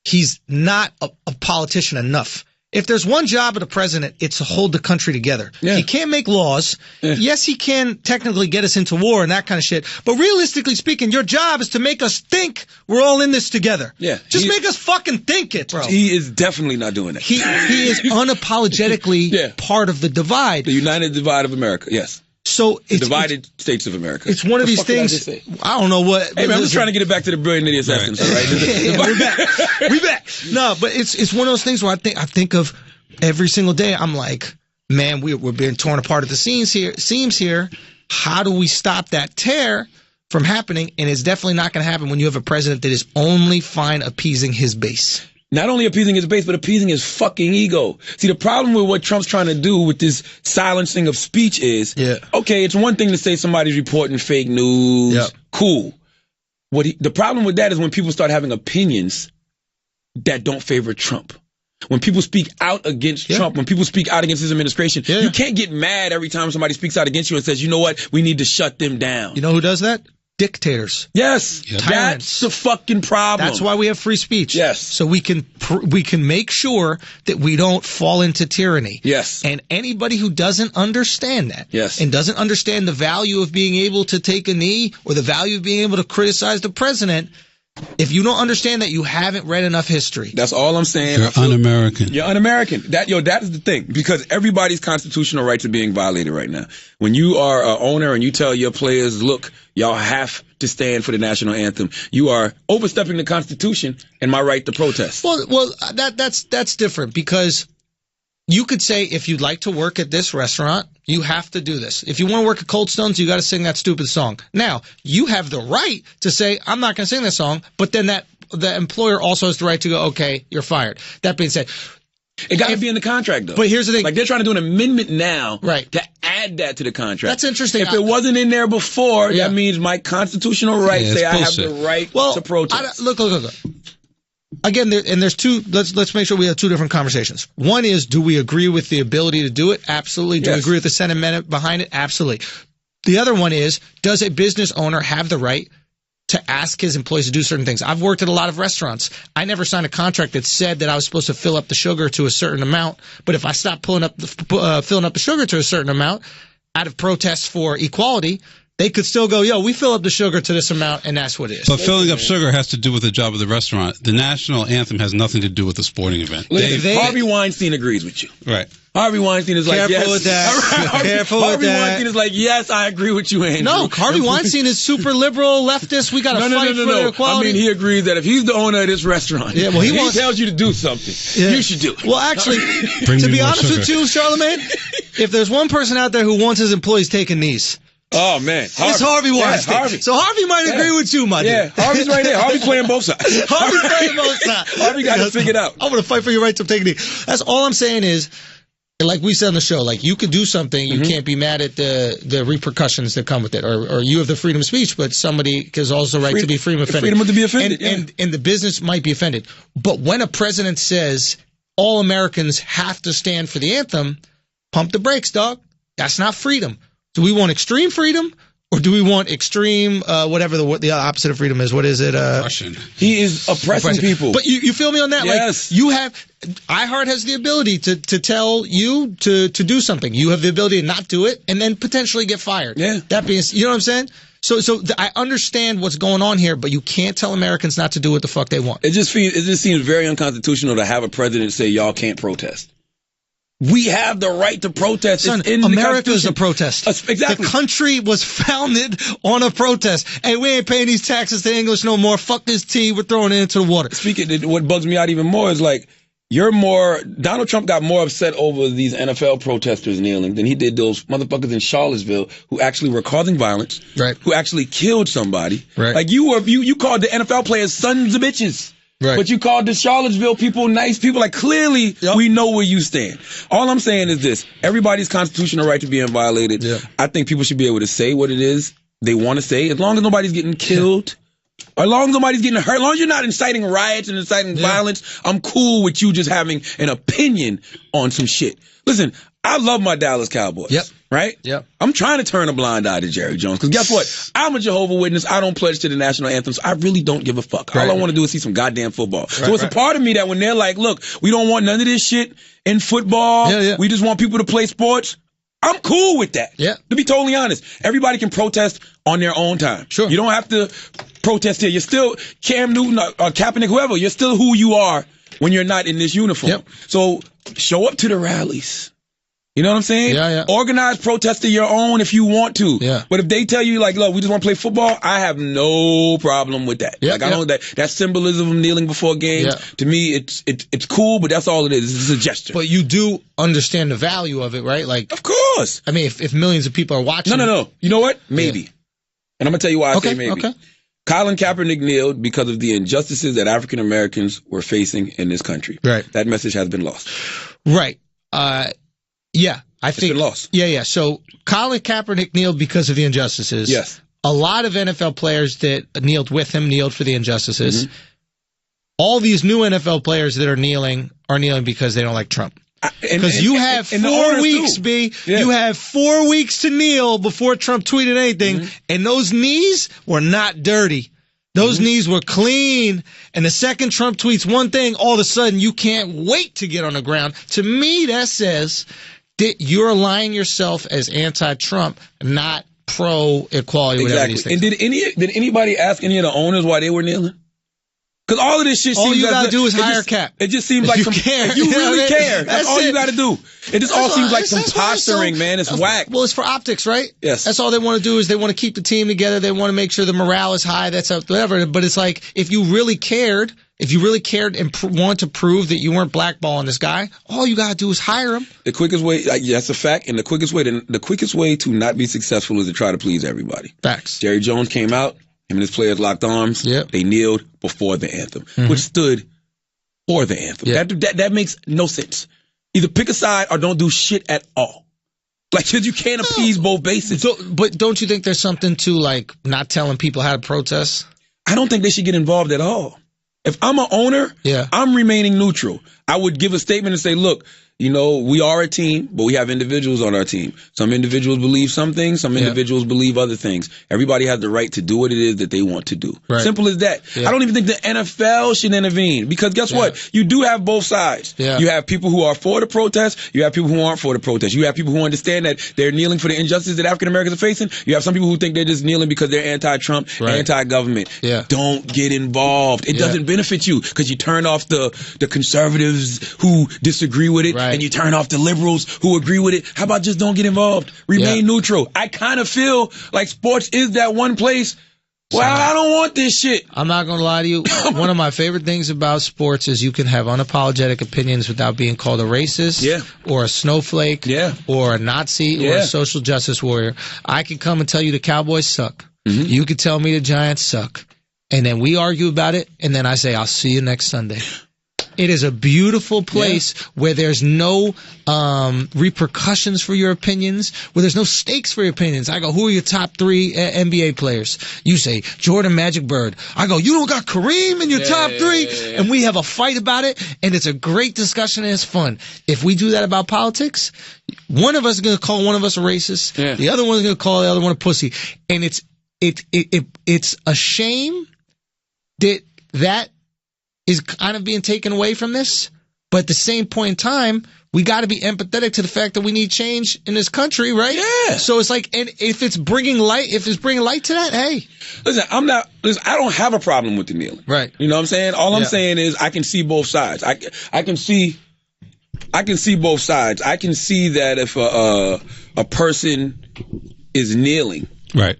he's not a politician enough. If there's one job of the president, it's to hold the country together. Yeah. He can't make laws. Yeah. Yes, he can technically get us into war and that kind of shit. But realistically speaking, your job is to make us think we're all in this together. Yeah. Just make us fucking think it, bro. He is definitely not doing that. He is unapologetically part of the divide. The United Divide of America, yes. So the divided states of America. It's one of these things. I don't know what. Hey, man, I'm just trying to get it back to the Brilliant Idiots essence, right? We're back. No, but it's one of those things where I think of every single day. I'm like, man, we're being torn apart at the seams here. How do we stop that tear from happening? And it's definitely not going to happen when you have a president that is only fine appeasing his base. Not only appeasing his base, but appeasing his fucking ego. See, the problem with what Trump's trying to do with this silencing of speech is, okay, it's one thing to say somebody's reporting fake news. Yep. Cool. The problem with that is when people start having opinions that don't favor Trump. When people speak out against Trump, when people speak out against his administration, you can't get mad every time somebody speaks out against you and says, you know what, we need to shut them down. You know who does that? dictators. Yes, Yep. that's the fucking problem. That's why we have free speech. Yes. So we can make sure that we don't fall into tyranny. Yes. And anybody who doesn't understand that, Yes. and doesn't understand the value of being able to take a knee or the value of being able to criticize the president, if you don't understand that, you haven't read enough history. That's all I'm saying. You're un-American. You're un-American. That is the thing, because everybody's constitutional rights are being violated right now. When you are an owner and you tell your players, look, y'all have to stand for the national anthem, you are overstepping the Constitution and my right to protest. Well, that's different, because you could say, if you'd like to work at this restaurant, you have to do this. If you want to work at Cold Stones, you got to sing that stupid song. Now, you have the right to say, I'm not going to sing this song, but then the employer also has the right to go, okay, you're fired. That being said, it got to be in the contract, though. But here's the thing. Like, they're trying to do an amendment now, right, to add that to the contract. That's interesting. If it wasn't in there before, Yeah. that means my constitutional rights say I have the right to protest. Look. Again, there's two. Let's make sure we have two different conversations. One is, do we agree with the ability to do it? Absolutely. Do we agree with the sentiment behind it? Absolutely. The other one is, does a business owner have the right to ask his employees to do certain things? I've worked at a lot of restaurants. I never signed a contract that said that I was supposed to fill up the sugar to a certain amount. But if I stopped filling up the sugar to a certain amount out of protest for equality, they could still go, yo, we fill up the sugar to this amount, and that's what it is. But filling up sugar has to do with the job of the restaurant. The national anthem has nothing to do with the sporting event. Harvey Weinstein agrees with you. Right. Harvey Weinstein is like, yes. Careful with that. Careful with Harvey that. Weinstein is like, yes, I agree with you, Andrew. No, Harvey Weinstein is super liberal, leftist. We got to fight for their equality. I mean, he agrees that if he's the owner of this restaurant, he tells you to do something, you should do it. Well, actually, to be honest with you, Charlamagne, if there's one person out there who wants his employees taking knees, oh, man. it's Harvey Weinstein. Yeah, Harvey. So Harvey might agree with you, my dude. Yeah, Harvey's right there. Harvey's playing both sides. Harvey's playing both sides. Harvey got to figure it out. I'm going to fight for your right to take a knee. That's all I'm saying is, like we said on the show, like, you could do something, you can't be mad at the repercussions that come with it, or you have the freedom of speech, but somebody has also the right to be freedom of offended. Freedom to be offended, and the business might be offended. But when a president says all Americans have to stand for the anthem, pump the brakes, dog. That's not freedom. Do we want extreme freedom? Or do we want extreme, whatever the opposite of freedom is? What is it? Oppression. He is oppressing people. But you feel me on that? Yes. Like, you have, iHeart has the ability to tell you to do something. You have the ability to not do it and then potentially get fired. Yeah. That being, you know what I'm saying? So I understand what's going on here, but you can't tell Americans not to do what the fuck they want. It just seems very unconstitutional to have a president say y'all can't protest. We have the right to protest. Son, it's in America is the a protest. Exactly. The country was founded on a protest. Hey, we ain't paying these taxes to English no more. Fuck this tea. We're throwing it into the water. What bugs me out even more is, like, Donald Trump got more upset over these NFL protesters kneeling than he did those motherfuckers in Charlottesville who actually were causing violence, right? Who actually killed somebody, right? Like, you called the NFL players sons of bitches. Right. But you called the Charlottesville people nice people. Like, clearly, we know where you stand. All I'm saying is this. Everybody's constitutional right to being violated. Yeah. I think people should be able to say what it is they want to say, as long as nobody's getting killed, or as long as nobody's getting hurt, as long as you're not inciting riots and inciting violence, I'm cool with you just having an opinion on some shit. Listen, I love my Dallas Cowboys. Yep. Right? Yep. I'm trying to turn a blind eye to Jerry Jones. Because guess what? I'm a Jehovah's Witness. I don't pledge to the national anthem. So I really don't give a fuck. All I want to do is see some goddamn football. So it's a part of me that when they're like, look, we don't want none of this shit in football. We just want people to play sports. I'm cool with that. Yeah. To be totally honest, everybody can protest on their own time. Sure. You don't have to protest here. You're still Cam Newton or Kaepernick, whoever. You're still who you are when you're not in this uniform. Yep. So show up to the rallies. You know what I'm saying? Yeah. Organize protest of your own if you want to. Yeah. But if they tell you, like, look, we just want to play football, I have no problem with that. Yeah, like, I know that symbolism of kneeling before games, to me, it's cool, but that's all it is. It's a gesture. But you do understand the value of it, right? Like, of course. I mean, if millions of people are watching. No. You know what? Maybe. Yeah. And I'm going to tell you why I say maybe. Okay. Colin Kaepernick kneeled because of the injustices that African Americans were facing in this country. Right. That message has been lost. Right. Yeah, I think. It's been lost. Yeah. So Colin Kaepernick kneeled because of the injustices. Yes. A lot of NFL players that kneeled with him kneeled for the injustices. Mm-hmm. All these new NFL players that are kneeling because they don't like Trump. Because you have 4 weeks, too. B. Yeah. You have 4 weeks to kneel before Trump tweeted anything, and those knees were not dirty. Those knees were clean. And the second Trump tweets one thing, all of a sudden you can't wait to get on the ground. To me, that says that you're aligning yourself as anti-Trump, not pro-equality. Exactly. And did anybody ask any of the owners why they were kneeling? Because all of this shit seems all you like gotta do is hire Cap. It just seems like you care. You really care. That's all you gotta do. It just all seems like some posturing, man. It's whack. Well, it's for optics, right? Yes. That's all they want to do is they want to keep the team together. They want to make sure the morale is high. That's whatever. But it's like if you really cared and want to prove that you weren't blackballing this guy, all you gotta do is hire him. The quickest way, that's a fact, and the quickest way to not be successful is to try to please everybody. Facts. Jerry Jones came out. Him and his players locked arms. Yep. They kneeled before the anthem, which stood for the anthem. Yep. That makes no sense. Either pick a side or don't do shit at all. Like, you can't appease both bases. But don't you think there's something to, like, not telling people how to protest? I don't think they should get involved at all. If I'm an owner, I'm remaining neutral. I would give a statement and say, look, we are a team, but we have individuals on our team. Some individuals believe some things. Some individuals believe other things. Everybody has the right to do what it is that they want to do. Right. Simple as that. Yeah. I don't even think the NFL should intervene because guess what? You do have both sides. Yeah. You have people who are for the protest. You have people who aren't for the protest. You have people who understand that they're kneeling for the injustice that African Americans are facing. You have some people who think they're just kneeling because they're anti-Trump, anti-government. Yeah. Don't get involved. It doesn't benefit you because you turn off the conservatives who disagree with it. Right. And you turn off the liberals who agree with it. How about just don't get involved? Remain neutral. I kind of feel like sports is that one place where I don't want this shit. I'm not going to lie to you. One of my favorite things about sports is you can have unapologetic opinions without being called a racist or a snowflake or a Nazi or a social justice warrior. I can come and tell you the Cowboys suck. You can tell me the Giants suck. And then we argue about it, and then I say, I'll see you next Sunday. It is a beautiful place where there's no repercussions for your opinions, where there's no stakes for your opinions. I go, who are your top 3 NBA players? You say, Jordan, Magic, Bird. I go, you don't got Kareem in your top 3? And we have a fight about it, and it's a great discussion, and it's fun. If we do that about politics, one of us is going to call one of us a racist. The other one is going to call the other one a pussy. And it's a shame that is kind of being taken away from this, but at the same point in time, we got to be empathetic to the fact that we need change in this country, right? Yeah. So it's like, and if it's bringing light to that, hey. Listen, I don't have a problem with the kneeling. Right. You know what I'm saying? All I'm saying is I can see both sides. I can see both sides. I can see that if a person is kneeling, right,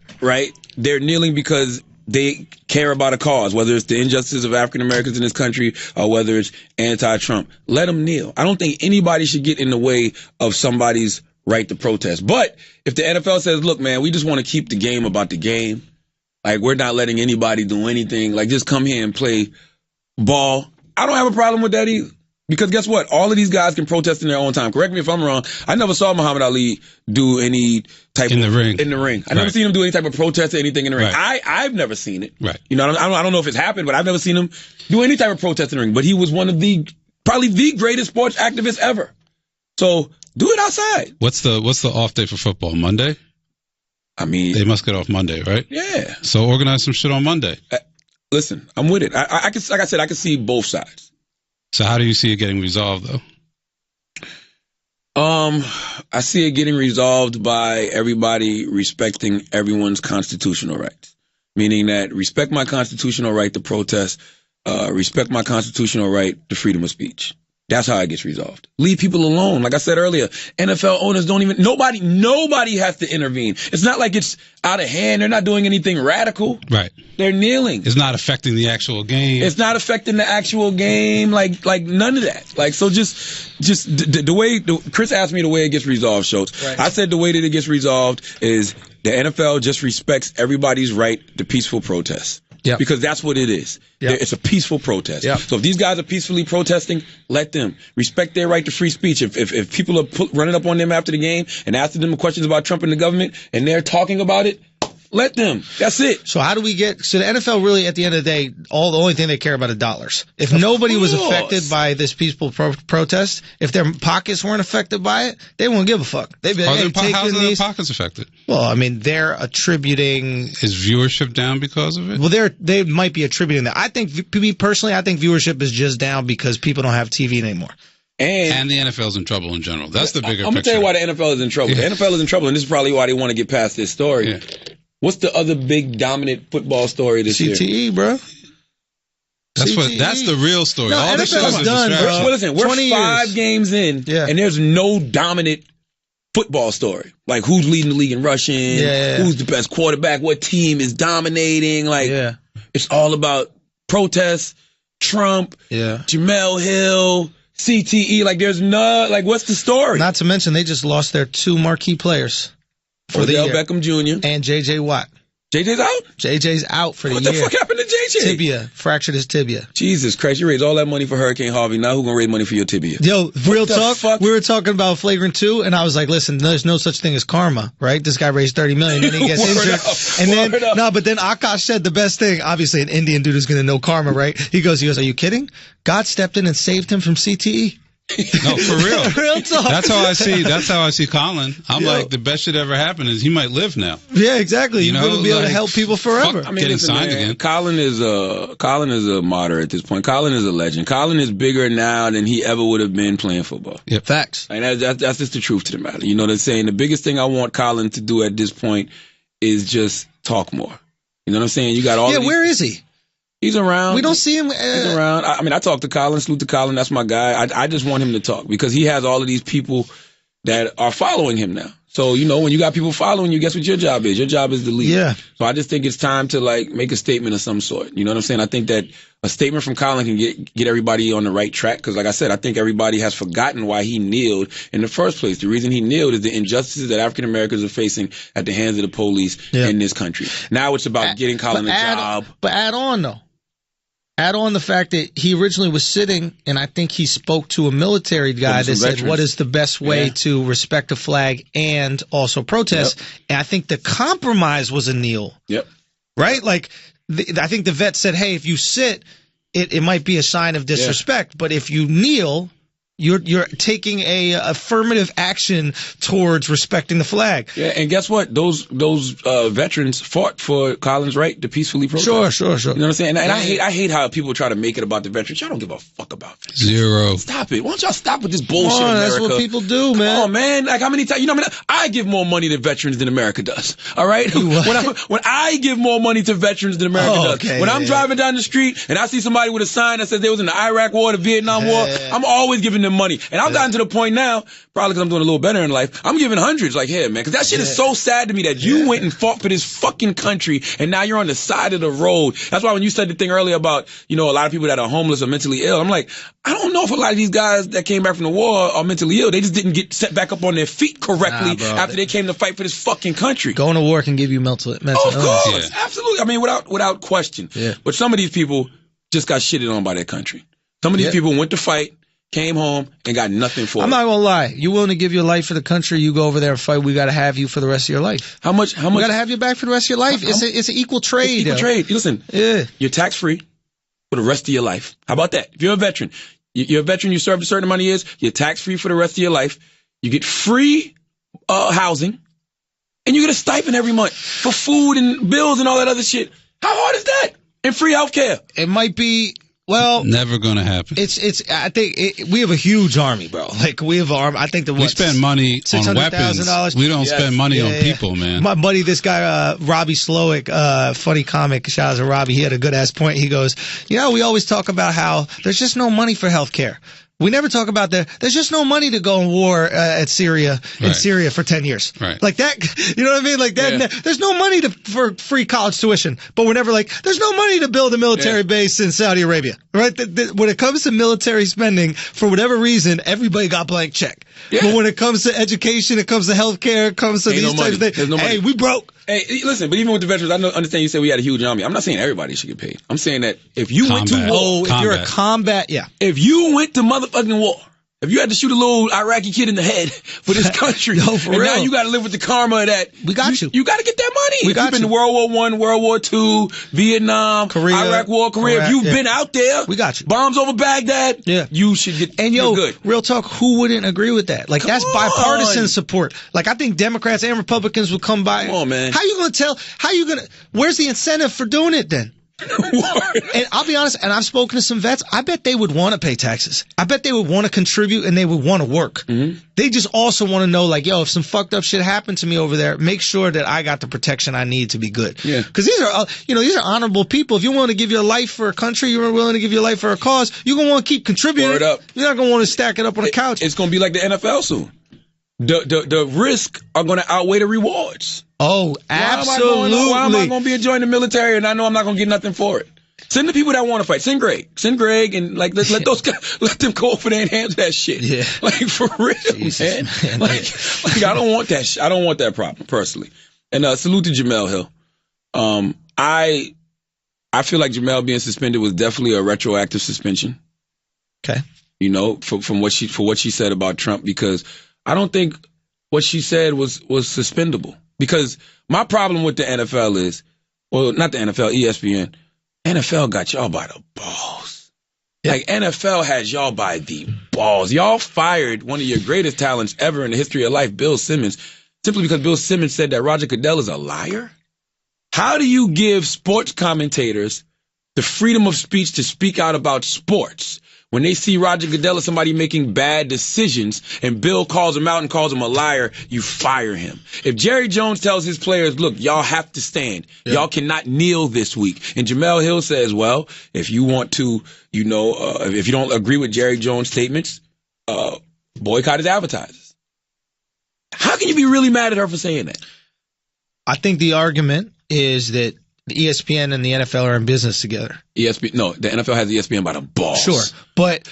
they're kneeling because they care about a cause, whether it's the injustice of African Americans in this country or whether it's anti-Trump. Let them kneel. I don't think anybody should get in the way of somebody's right to protest. But if the NFL says, look, man, we just want to keep the game about the game, like we're not letting anybody do anything, like just come here and play ball, I don't have a problem with that either. Because guess what? All of these guys can protest in their own time. Correct me if I'm wrong. I never saw Muhammad Ali do any type in the ring. I never seen him do any type of protest or anything in the ring. I've never seen it. Right. You know, I don't know if it's happened, but I've never seen him do any type of protest in the ring. But he was one of probably the greatest sports activists ever. So do it outside. What's the off day for football? Monday? I mean, they must get off Monday, right? Yeah. So organize some shit on Monday. Listen, I'm with it. I can, like I said, I can see both sides. So how do you see it getting resolved, though? I see it getting resolved by everybody respecting everyone's constitutional rights. Meaning that respect my constitutional right to protest, respect my constitutional right to freedom of speech. That's how it gets resolved. Leave people alone. Like I said earlier, NFL owners nobody has to intervene. It's not like it's out of hand. They're not doing anything radical. Right. They're kneeling. It's not affecting the actual game. It's not affecting the actual game. Like none of that. Like, so just the way Chris asked me the way it gets resolved, Schulz. Right. I said the way that it gets resolved is the NFL just respects everybody's right to peaceful protest. Yeah. Because that's what it is. Yep. It's a peaceful protest. Yep. So if these guys are peacefully protesting, let them respect their right to free speech. If people are running up on them after the game and asking them questions about Trump and the government and they're talking about it, Let them. That's it. So how do we get? So the NFL really, at the end of the day, the only thing they care about is dollars. If nobody was affected by this peaceful protest, if their pockets weren't affected by it, they won't give a fuck. They'd be like, hey, how's their pockets affected? Well, I mean, they're attributing. Is viewership down because of it? Well, they might be attributing that. I think, me personally, I think viewership is just down because people don't have TV anymore. And the NFL's in trouble in general. That's the bigger picture. I'm going to tell you why the NFL is in trouble. The NFL is in trouble, and this is probably why they want to get past this story. Yeah. What's the other big dominant football story this year? CTE, bro. That's the real story. No, all this shit NFL's is done, bro. Well, listen, we're 5 games in, and there's no dominant football story. Like, who's leading the league in rushing? Who's the best quarterback? What team is dominating? Like, it's all about protests, Trump, Jemele Hill, CTE. Like, there's what's the story? Not to mention, they just lost their 2 marquee players for the year. Beckham Jr. and J.J. Watt. JJ's out? JJ's out for the year. What the fuck happened to JJ? Tibia. Fractured his tibia. Jesus Christ, you raised all that money for Hurricane Harvey. Now who's going to raise money for your tibia? Yo, real talk, we were talking about Flagrant 2, and I was like, listen, there's no such thing as karma, right? This guy raised $30 million, and he gets injured. But then Akash said the best thing, obviously an Indian dude who's going to know karma, right? He goes, are you kidding? God stepped in and saved him from CTE. No, for real. Real talk. That's how I see Colin. I'm like, the best shit ever happened is he might live now. Yeah, exactly. You're going to be able to help people forever. I mean, getting signed again. Colin is a martyr at this point. Colin is a legend. Colin is bigger now than he ever would have been playing football. Yep. Facts. And that's just the truth to the matter. You know what I'm saying? The biggest thing I want Colin to do at this point is just talk more. You know what I'm saying? You got all where is he? He's around. We don't see him. He's around. I mean, I talk to Colin, salute to Colin. That's my guy. I just want him to talk because he has all of these people that are following him now. So, you know, when you got people following you, guess what your job is? Your job is to lead. Yeah. So I just think it's time to, make a statement of some sort. You know what I'm saying? I think that a statement from Colin can get everybody on the right track because, like I said, I think everybody has forgotten why he kneeled in the first place. The reason he kneeled is the injustices that African Americans are facing at the hands of the police in this country. Now it's about getting Colin a job. But add on, though. Add on the fact that he originally was sitting, and I think he spoke to a military guy that said, what is the best way to respect a flag and also protest? And I think the compromise was a kneel. Yep. Right? Like, I think the vet said, hey, if you sit, it might be a sign of disrespect. But if you kneel, you're taking a affirmative action towards respecting the flag. Yeah, and guess what? Those veterans fought for Colin's right to peacefully protest. Sure. You know what I'm saying? And I hate how people try to make it about the veterans. Y'all don't give a fuck about veterans. Zero. Stop it. Why don't y'all stop with this bullshit, America? That's what people do, man. Come on, man. Like, how many times? You know what I mean? I give more money to veterans than America does. All right? When I give more money to veterans than America does. When I'm driving down the street and I see somebody with a sign that says they was in the Iraq War, the Vietnam War, I'm always giving them money. And I've gotten to the point now, probably because I'm doing a little better in life, I'm giving hundreds, like, here, man, because that shit is so sad to me that you went and fought for this fucking country, and now you're on the side of the road. That's why when you said the thing earlier about, you know, a lot of people that are homeless or mentally ill, I'm like, I don't know if a lot of these guys that came back from the war are mentally ill. They just didn't get set back up on their feet correctly after they came to fight for this fucking country. Going to war can give you mental illness. Of course, absolutely. I mean, without question. Yeah. But some of these people just got shitted on by their country. Some of these people went to fight, came home, and got nothing for it. I'm not gonna lie. You willing to give your life for the country? You go over there and fight. We gotta have you for the rest of your life. How much? We gotta have you back for the rest of your life. It's an equal trade. It's equal trade. Listen, you're tax free for the rest of your life. How about that? If you're a veteran, you served a certain amount of years. You're tax free for the rest of your life. You get free housing, and you get a stipend every month for food and bills and all that other shit. How hard is that? And free healthcare. It might be. Well, never gonna happen. I think we have a huge army, bro. Like, we have an army. I think we spend money on weapons. We don't spend money on people, man. My buddy, this guy, Robbie Slowick, funny comic. Shout out to Robbie. He had a good ass point. He goes, we always talk about how there's just no money for healthcare. We never talk about there's just no money to go in war in Syria for 10 years. Right. Like that, you know what I mean? Like that, there's no money for free college tuition, but we're never like, there's no money to build a military base in Saudi Arabia, right? When it comes to military spending, for whatever reason, everybody got blank check. Yeah. But when it comes to education, it comes to healthcare, it comes to these types of things, hey, we broke. Hey, listen, but even with the veterans, I understand you said we had a huge army. I'm not saying everybody should get paid. I'm saying that if you went to war, if you're a combat, if you went to motherfucking war, If you had to shoot a little Iraqi kid in the head for this country, for and real. now you got to live with the karma of that. We got you. You got to get that money. We If got you've been you. to World War I, World War II, Vietnam, Korea, Iraq War, Korea. If you've been out there, we got you. Bombs over Baghdad. Yeah. You should get. And you're good. real talk, who wouldn't agree with that? Like, that's bipartisan support. Like, I think Democrats and Republicans will come by. Come on, man. Where's the incentive for doing it then? And I'll be honest, and I've spoken to some vets, I bet they would want to pay taxes. I bet they would want to contribute and they would want to work. Mm-hmm. They just also want to know, like, yo, if some fucked up shit happened to me over there, make sure that I got the protection I need to be good. Yeah. Because these are honorable people. If you're willing to give your life for a country, you're willing to give your life for a cause, you're going to want to keep contributing. Word up. You're not going to want to stack it up on the couch. It's going to be like the NFL soon. The risks are going to outweigh the rewards. Oh, absolutely. Why am I going to be enjoying the military and I know I'm not going to get nothing for it? Send the people that want to fight. Send Greg, and like let those guys, let them go over there and handle that shit. Yeah, like for real, man. Like I don't want that. I don't want that problem personally. And salute to Jemele Hill. I feel like Jemele being suspended was definitely a retroactive suspension. Okay, you know, from what she said about Trump, because I don't think what she said was suspendable. Because my problem with the NFL is, well, not the NFL, ESPN. NFL got y'all by the balls. Yep. Like, NFL has y'all by the balls. Y'all fired one of your greatest talents ever in the history of life, Bill Simmons, simply because Bill Simmons said that Roger Goodell is a liar? How do you give sports commentators the freedom of speech to speak out about sports when they see Roger Goodell as somebody making bad decisions and Bill calls him out and calls him a liar? You fire him. If Jerry Jones tells his players, look, y'all have to stand. Yeah. Y'all cannot kneel this week. And Jemele Hill says, well, if you want to, if you don't agree with Jerry Jones' statements, boycott his advertisers. How can you be really mad at her for saying that? I think the argument is that the ESPN and the NFL are in business together. The NFL has ESPN by the balls. Sure, but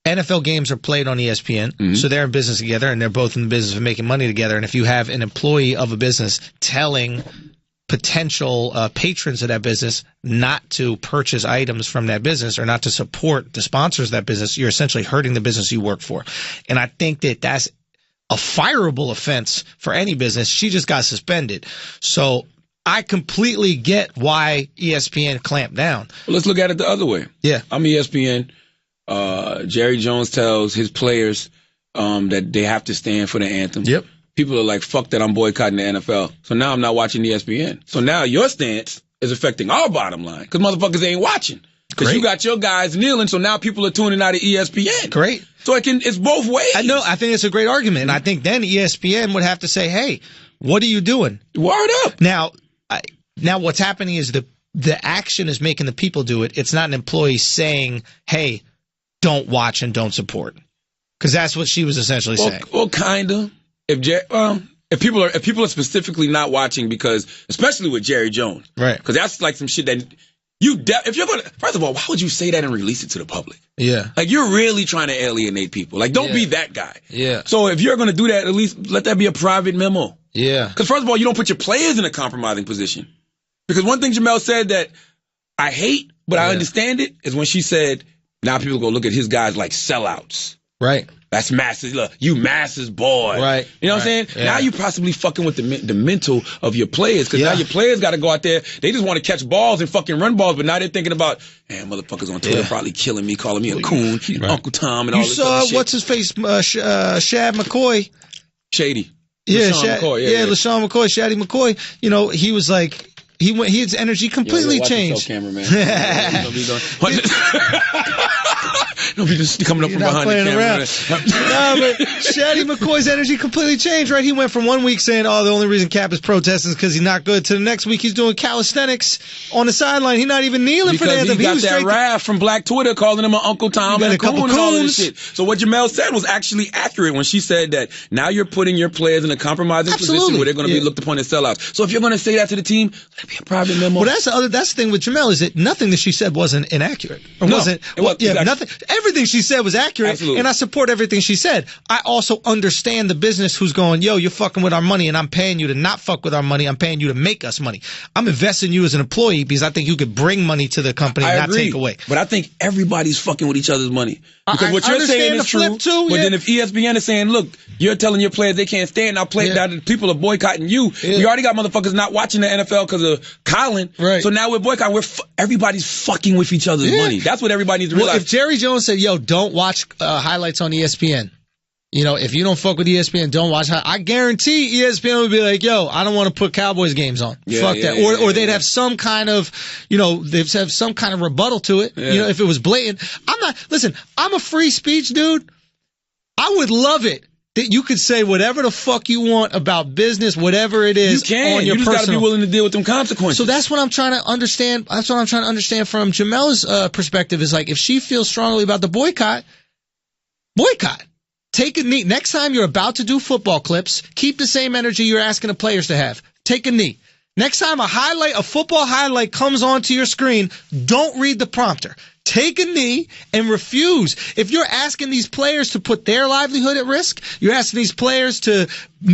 NFL games are played on ESPN, so they're in business together, and they're both in the business of making money together. And if you have an employee of a business telling potential patrons of that business not to purchase items from that business or not to support the sponsors of that business, you're essentially hurting the business you work for. And I think that that's a fireable offense for any business. She just got suspended. So I completely get why ESPN clamped down. Well, let's look at it the other way. Yeah. I'm ESPN. Jerry Jones tells his players that they have to stand for the anthem. Yep. People are like, fuck that, I'm boycotting the NFL. So now I'm not watching ESPN. So now your stance is affecting our bottom line because motherfuckers ain't watching. Because you got your guys kneeling, so now people are tuning out of ESPN. Great. So it's both ways. I know. I think it's a great argument. And I think then ESPN would have to say, hey, what are you doing? Word up. Now what's happening is the action is making the people do it. It's not an employee saying, hey, don't watch and don't support. Because that's what she was essentially saying. Well, kind of. If people are specifically not watching because, especially with Jerry Jones. Right. Because that's like some shit that if you're going to, first of all, why would you say that and release it to the public? Yeah. Like, you're really trying to alienate people. Like, don't be that guy. Yeah. So if you're going to do that, at least let that be a private memo. Yeah. Because first of all, you don't put your players in a compromising position. Because one thing Jemele said that I hate, but I understand it, is when she said, now people are going to look at his guys like sellouts. Right. That's Masters. Look, you Masters boy. Right. You know what I'm saying? Yeah. Now you possibly fucking with the mental of your players. Because now your players got to go out there. They just want to catch balls and fucking run balls. But now they're thinking about, man, motherfuckers on Twitter probably killing me, calling me a coon, Uncle Tom, and all this other shit. What's his face? Shad McCoy. Shady. Yeah, LaShawn McCoy. LaShawn McCoy, Shady McCoy. You know, he was like, his energy completely changed. Camera, man. Don't be just coming up from behind the camera. But Shady McCoy's energy completely changed, right? He went from 1 week saying, the only reason Cap is protesting is because he's not good, to the next week he's doing calisthenics on the sideline. He's not even kneeling for the anthem. He got that wrath from Black Twitter calling him an Uncle Tom and a coon and all of this shit. So what Jemele said was actually accurate when she said that now you're putting your players in a compromising position where they're going to be looked upon as sellouts. So if you're going to say that to the team, let it be a private memo. Well, that's the thing with Jemele, is that nothing that she said wasn't inaccurate. Nothing. everything she said was accurate, Absolutely. and I support everything she said. I also understand the business who's going, yo, you're fucking with our money, and I'm paying you to not fuck with our money. I'm paying you to make us money. I'm investing in you as an employee because I think you could bring money to the company and not take away. But I think everybody's fucking with each other's money. Because what you're saying is true, too, but then if ESPN is saying, look, you're telling your players they can't stand, now people are boycotting you. We already got motherfuckers not watching the NFL because of Colin. Right. So now we're boycotting. Everybody's fucking with each other's money. That's what everybody needs to realize. Well, if Jerry Jones said, yo, don't watch highlights on ESPN, you know, if you don't fuck with ESPN, don't watch. I guarantee ESPN would be like, yo, I don't want to put Cowboys games on. Fuck that. Or they'd have some kind of, you know, they'd have some kind of rebuttal to it. You know, if it was blatant. Listen, I'm a free speech dude. I would love it that you could say whatever the fuck you want about business, whatever it is. You can. On your you just got to be willing to deal with them consequences. So that's what I'm trying to understand. That's what I'm trying to understand from Jemele's perspective is like, if she feels strongly about the boycott. Take a knee. Next time you're about to do football clips, keep the same energy you're asking the players to have. Take a knee. Next time a football highlight comes onto your screen, don't read the prompter. Take a knee and refuse. If you're asking these players to put their livelihood at risk, you're asking these players to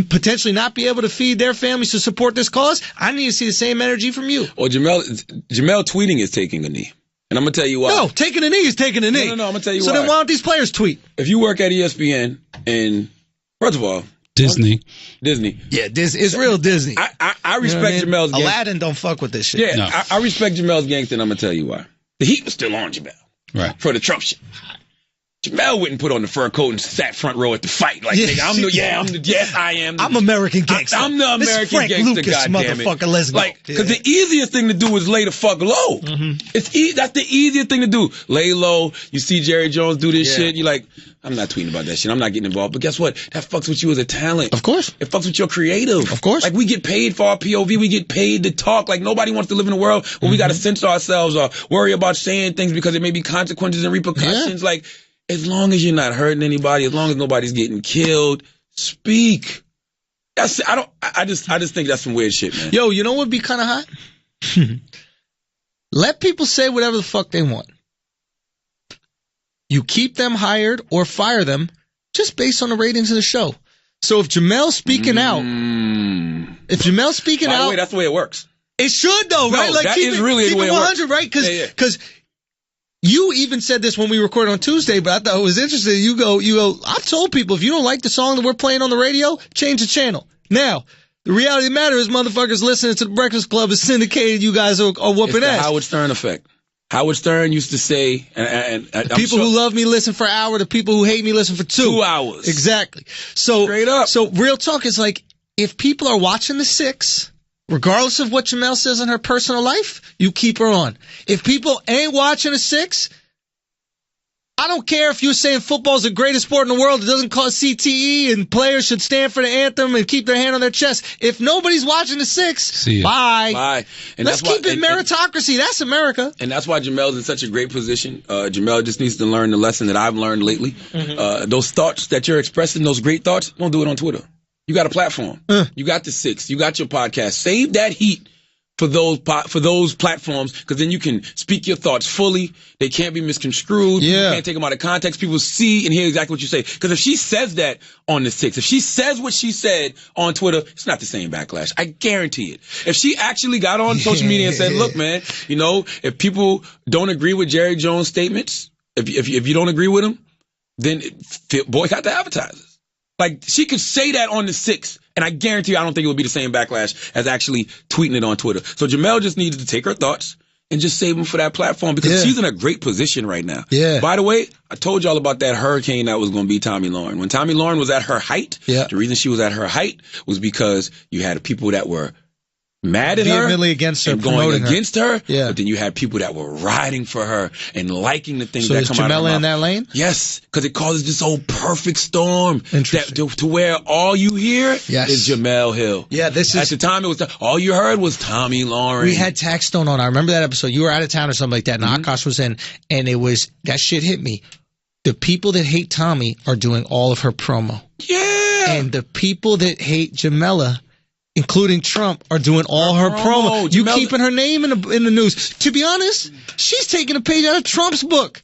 potentially not be able to feed their families to support this cause, I need to see the same energy from you. Or Jemele tweeting is taking a knee. And I'm going to tell you why. No, taking a knee is taking a knee. No, I'm going to tell you why. So then why don't these players tweet? If you work at ESPN and, first of all, Disney. Yeah, it's real Disney. I respect Jemele's gangster. Aladdin don't fuck with this shit. Yeah, no. I respect Jemele's gangster, and I'm going to tell you why. The heat was still on Jemele. Right. For the Trump shit. Jemele wouldn't put on the fur coat and sat front row at the fight. Like, nigga, yes, I am. I'm American gangster. I'm the American gangster, goddammit. Motherfucker, let's go. Like, because the easiest thing to do is lay the fuck low. Mm-hmm. That's the easiest thing to do. Lay low. You see Jerry Jones do this shit. You're like, I'm not tweeting about that shit. I'm not getting involved. But guess what? That fucks with you as a talent. Of course. It fucks with your creative. Of course. Like, we get paid for our POV. We get paid to talk. Like, nobody wants to live in a world where we got to censor ourselves or worry about saying things because there may be consequences and repercussions. Like, as long as you're not hurting anybody, as long as nobody's getting killed, speak. I just think that's some weird shit, man. Yo, you know what would be kind of hot? Let people say whatever the fuck they want. You keep them hired or fire them just based on the ratings of the show. So if Jemele's speaking out, by the way, that's the way it works. It should though, right? Like that is really the way it works. 100, right? Because you even said this when we recorded on Tuesday, but I thought it was interesting. You go, I've told people if you don't like the song that we're playing on the radio, change the channel. Now, the reality of the matter is motherfuckers listening to the Breakfast Club is syndicated. You guys are whooping ass. It's the Howard Stern effect. Howard Stern used to say, and the people who love me listen for an hour, the people who hate me listen for 2 hours. Exactly. So, straight up. So real talk is like, if people are watching the 6, regardless of what Jemele says in her personal life, you keep her on. If people ain't watching the 6, I don't care if you're saying football's the greatest sport in the world. It doesn't cause CTE and players should stand for the anthem and keep their hand on their chest. If nobody's watching the 6, bye. Bye. And let's keep it meritocracy. That's America. And that's why Jemele's in such a great position. Jemele just needs to learn the lesson that I've learned lately. Those thoughts that you're expressing, those great thoughts, don't do it on Twitter. You got a platform. You got the 6. You got your podcast. Save that heat for those platforms, because then you can speak your thoughts fully. They can't be misconstrued. You can't take them out of context. People see and hear exactly what you say. Because if she says that on the 6, if she says what she said on Twitter, it's not the same backlash. I guarantee it. If she actually got on social media and said, look, man, if people don't agree with Jerry Jones' statements, if you don't agree with them, then boycott the advertisers. Like, she could say that on the 6, and I guarantee you I don't think it would be the same backlash as actually tweeting it on Twitter. So Jemele just needed to take her thoughts and just save them for that platform, because she's in a great position right now. Yeah. By the way, I told y'all about that hurricane that was going to be Tommy Lauren. When Tommy Lauren was at her height, the reason she was at her height was because you had people that were mad at her, against her, and going against her. But then you had people that were riding for her and liking the things that come out of her mouth. So is Jemele in that lane? Yes, because it causes this whole perfect storm to where all you hear is Jemele Hill. Yeah, at the time it was all you heard was Tommy Lauren. We had Tax Stone on. I remember that episode. You were out of town or something like that, and Akash was in, and it was that shit hit me. The people that hate Tommy are doing all of her promo. Yeah, and the people that hate Jemele, including Trump, are doing all her promo. You keeping her name in the news. To be honest, she's taking a page out of Trump's book.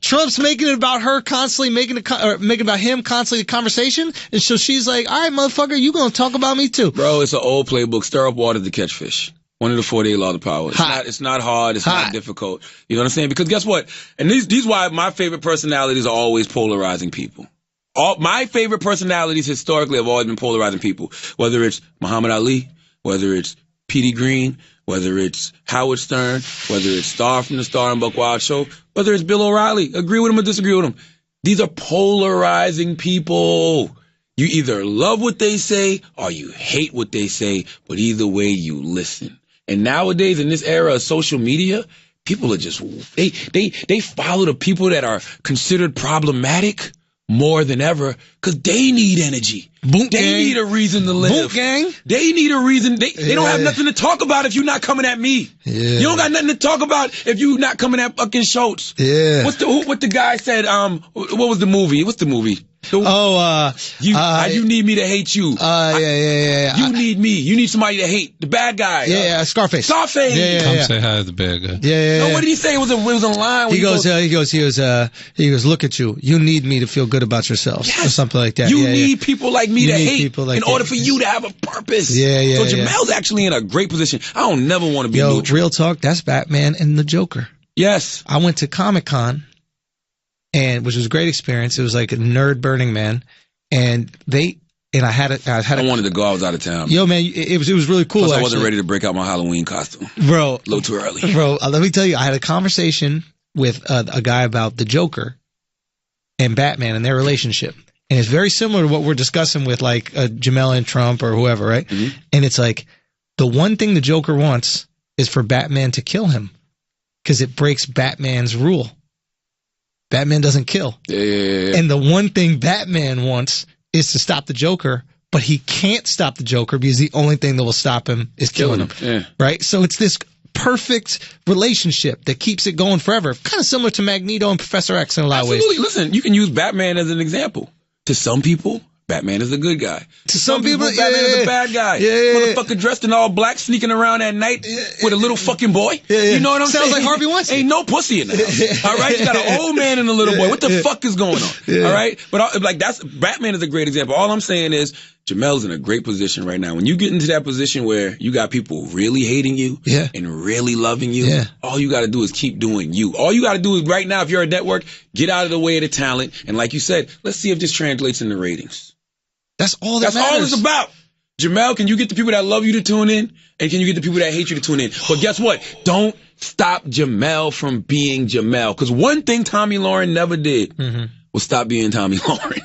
Trump's making it about her constantly, making about him constantly the conversation. And so she's like, all right, motherfucker, you going to talk about me too. Bro, it's an old playbook. Stir up water to catch fish. One of the 48 laws of power. It's not hard. It's not difficult. You know what I'm saying? Because guess what? And these why my favorite personalities are always polarizing people. My favorite personalities historically have always been polarizing people. Whether it's Muhammad Ali, whether it's Petey Green, whether it's Howard Stern, whether it's Star from the Star and Buck Wild Show, whether it's Bill O'Reilly. Agree with him or disagree with him. These are polarizing people. You either love what they say or you hate what they say, but either way you listen. And nowadays, in this era of social media, people are just, they follow the people that are considered problematic more than ever because they need energy. They need a reason to live. They need a reason. They don't have nothing to talk about if you're not coming at me. Yeah. You don't got nothing to talk about if you're not coming at fucking Schulz. Yeah. What the guy said, what was the movie? What's the movie? You need me to hate you. Yeah. You need me. You need somebody to hate. The bad guy. Yeah, Scarface. Scarface. Come say hi to the bad guy. No, what did he say? It was a line. He goes, look at you. You need me to feel good about yourself. Yes. Or something like that. You need people like me to hate in order for you to have a purpose. So Jemele's actually in a great position. I don't never want to be neutral. Real talk, that's Batman and the Joker. Yes. I went to Comic-Con. Which was a great experience. It was like a nerd Burning Man, I wanted to go. I was out of town. Yo, man, it was really cool. Plus, I wasn't ready to break out my Halloween costume, bro. A little too early, bro. Let me tell you, I had a conversation with a guy about the Joker and Batman and their relationship, and it's very similar to what we're discussing with like Jemele and Trump or whoever, right? Mm-hmm. And it's like the one thing the Joker wants is for Batman to kill him because it breaks Batman's rule. Batman doesn't kill. Yeah. And the one thing Batman wants is to stop the Joker, but he can't stop the Joker because the only thing that will stop him is killing him. Yeah. Right? So it's this perfect relationship that keeps it going forever. Kind of similar to Magneto and Professor X in a lot of ways. Listen, you can use Batman as an example. To some people, Batman is a good guy. To some people, Batman is a bad guy. Motherfucker dressed in all black, sneaking around at night with a little fucking boy. You know what I'm saying? Sounds like Harvey Weinstein. Ain't no pussy in the house. All right? You got an old man and a little boy. What the fuck is going on? All right? But Batman is a great example. All I'm saying is Jemele's in a great position right now. When you get into that position where you got people really hating you and really loving you, all you got to do is keep doing you. All you got to do is right now, if you're a network, get out of the way of the talent. And like you said, let's see if this translates into ratings. That's all that matters. That's all it's about. Jemele, can you get the people that love you to tune in? And can you get the people that hate you to tune in? But guess what? Don't stop Jemele from being Jemele. Because one thing Tommy Lauren never did was stop being Tommy Lauren.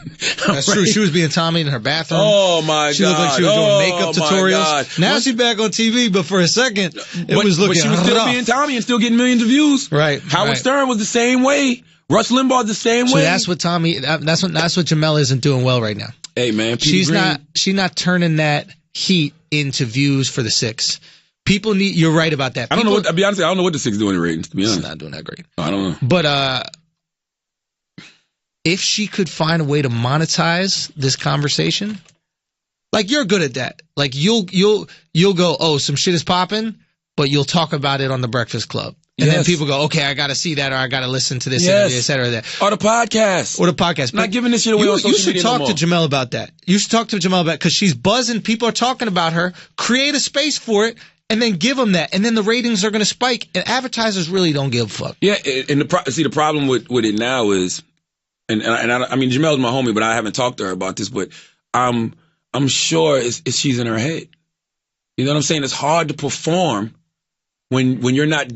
That's true. She was being Tommy in her bathroom. Oh, my God. She looked like she was doing makeup tutorials. Now she's back on TV, but for a second, it was looking But she was still being Tommy and still getting millions of views. Right. Howard Stern was the same way. Rush Limbaugh the same way. So that's what Jemele isn't doing well right now. Hey man, she's not turning that heat into views for the 6. People need. You're right about that. I don't know. I'll be honest. I don't know what the 6 doing in ratings. To be honest, it's not doing that great. I don't know. But if she could find a way to monetize this conversation, like you're good at that. Like you'll go, oh, some shit is popping, but you'll talk about it on the Breakfast Club. And then people go, okay, I got to see that, or I got to listen to this, et cetera, that. Or the podcast. Not giving this shit away on social media. You should talk to Jemele about that. You should talk to Jemele about it because she's buzzing. People are talking about her. Create a space for it, and then give them that. And then the ratings are going to spike, and advertisers really don't give a fuck. Yeah, and the problem with it now is, and I mean, Jemele's my homie, but I haven't talked to her about this, but I'm sure she's in her head. You know what I'm saying? It's hard to perform when you're not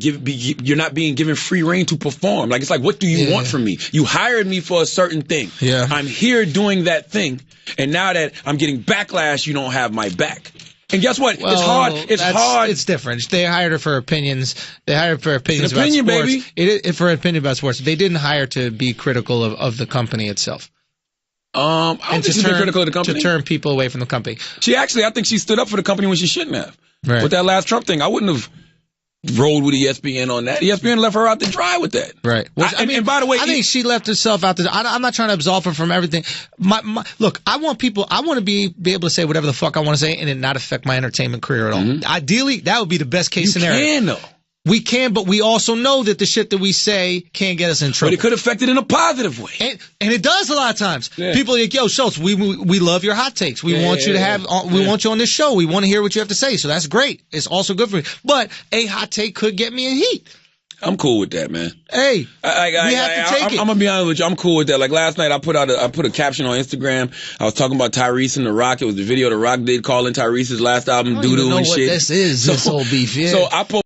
being given free reign to perform. Like, it's like, what do you want from me? You hired me for a certain thing. Yeah. I'm here doing that thing. And now that I'm getting backlash, you don't have my back. And guess what? Well, it's hard. It's hard. It's different. They hired her for opinions. They hired her for opinions about sports. Baby. For an opinion about sports. They didn't hire to be critical of the company itself. I don't think she's been critical of the company. To turn people away from the company. I think she stood up for the company when she shouldn't have. Right. With that last Trump thing, I wouldn't have rolled with ESPN on that. ESPN left her out to dry with that. Right. Well, and by the way, I think she left herself out to. I'm not trying to absolve her from everything. Look, I want to be able to say whatever the fuck I want to say and it not affect my entertainment career at all. Ideally, that would be the best case scenario. You can though. We can, but we also know that the shit that we say can't get us in trouble. But it could affect it in a positive way. And it does a lot of times. Yeah. People are like, yo, Schulz, we love your hot takes. We want you to have, we want you on this show. We want to hear what you have to say. So that's great. It's also good for me. But a hot take could get me in heat. I'm cool with that, man. Hey, we have to take it. I'm gonna be honest with you. I'm cool with that. Like last night, I put a caption on Instagram. I was talking about Tyrese and The Rock. It was the video The Rock did calling Tyrese's last album doo doo and shit. I don't even know what this is. This whole beef. Yeah. So I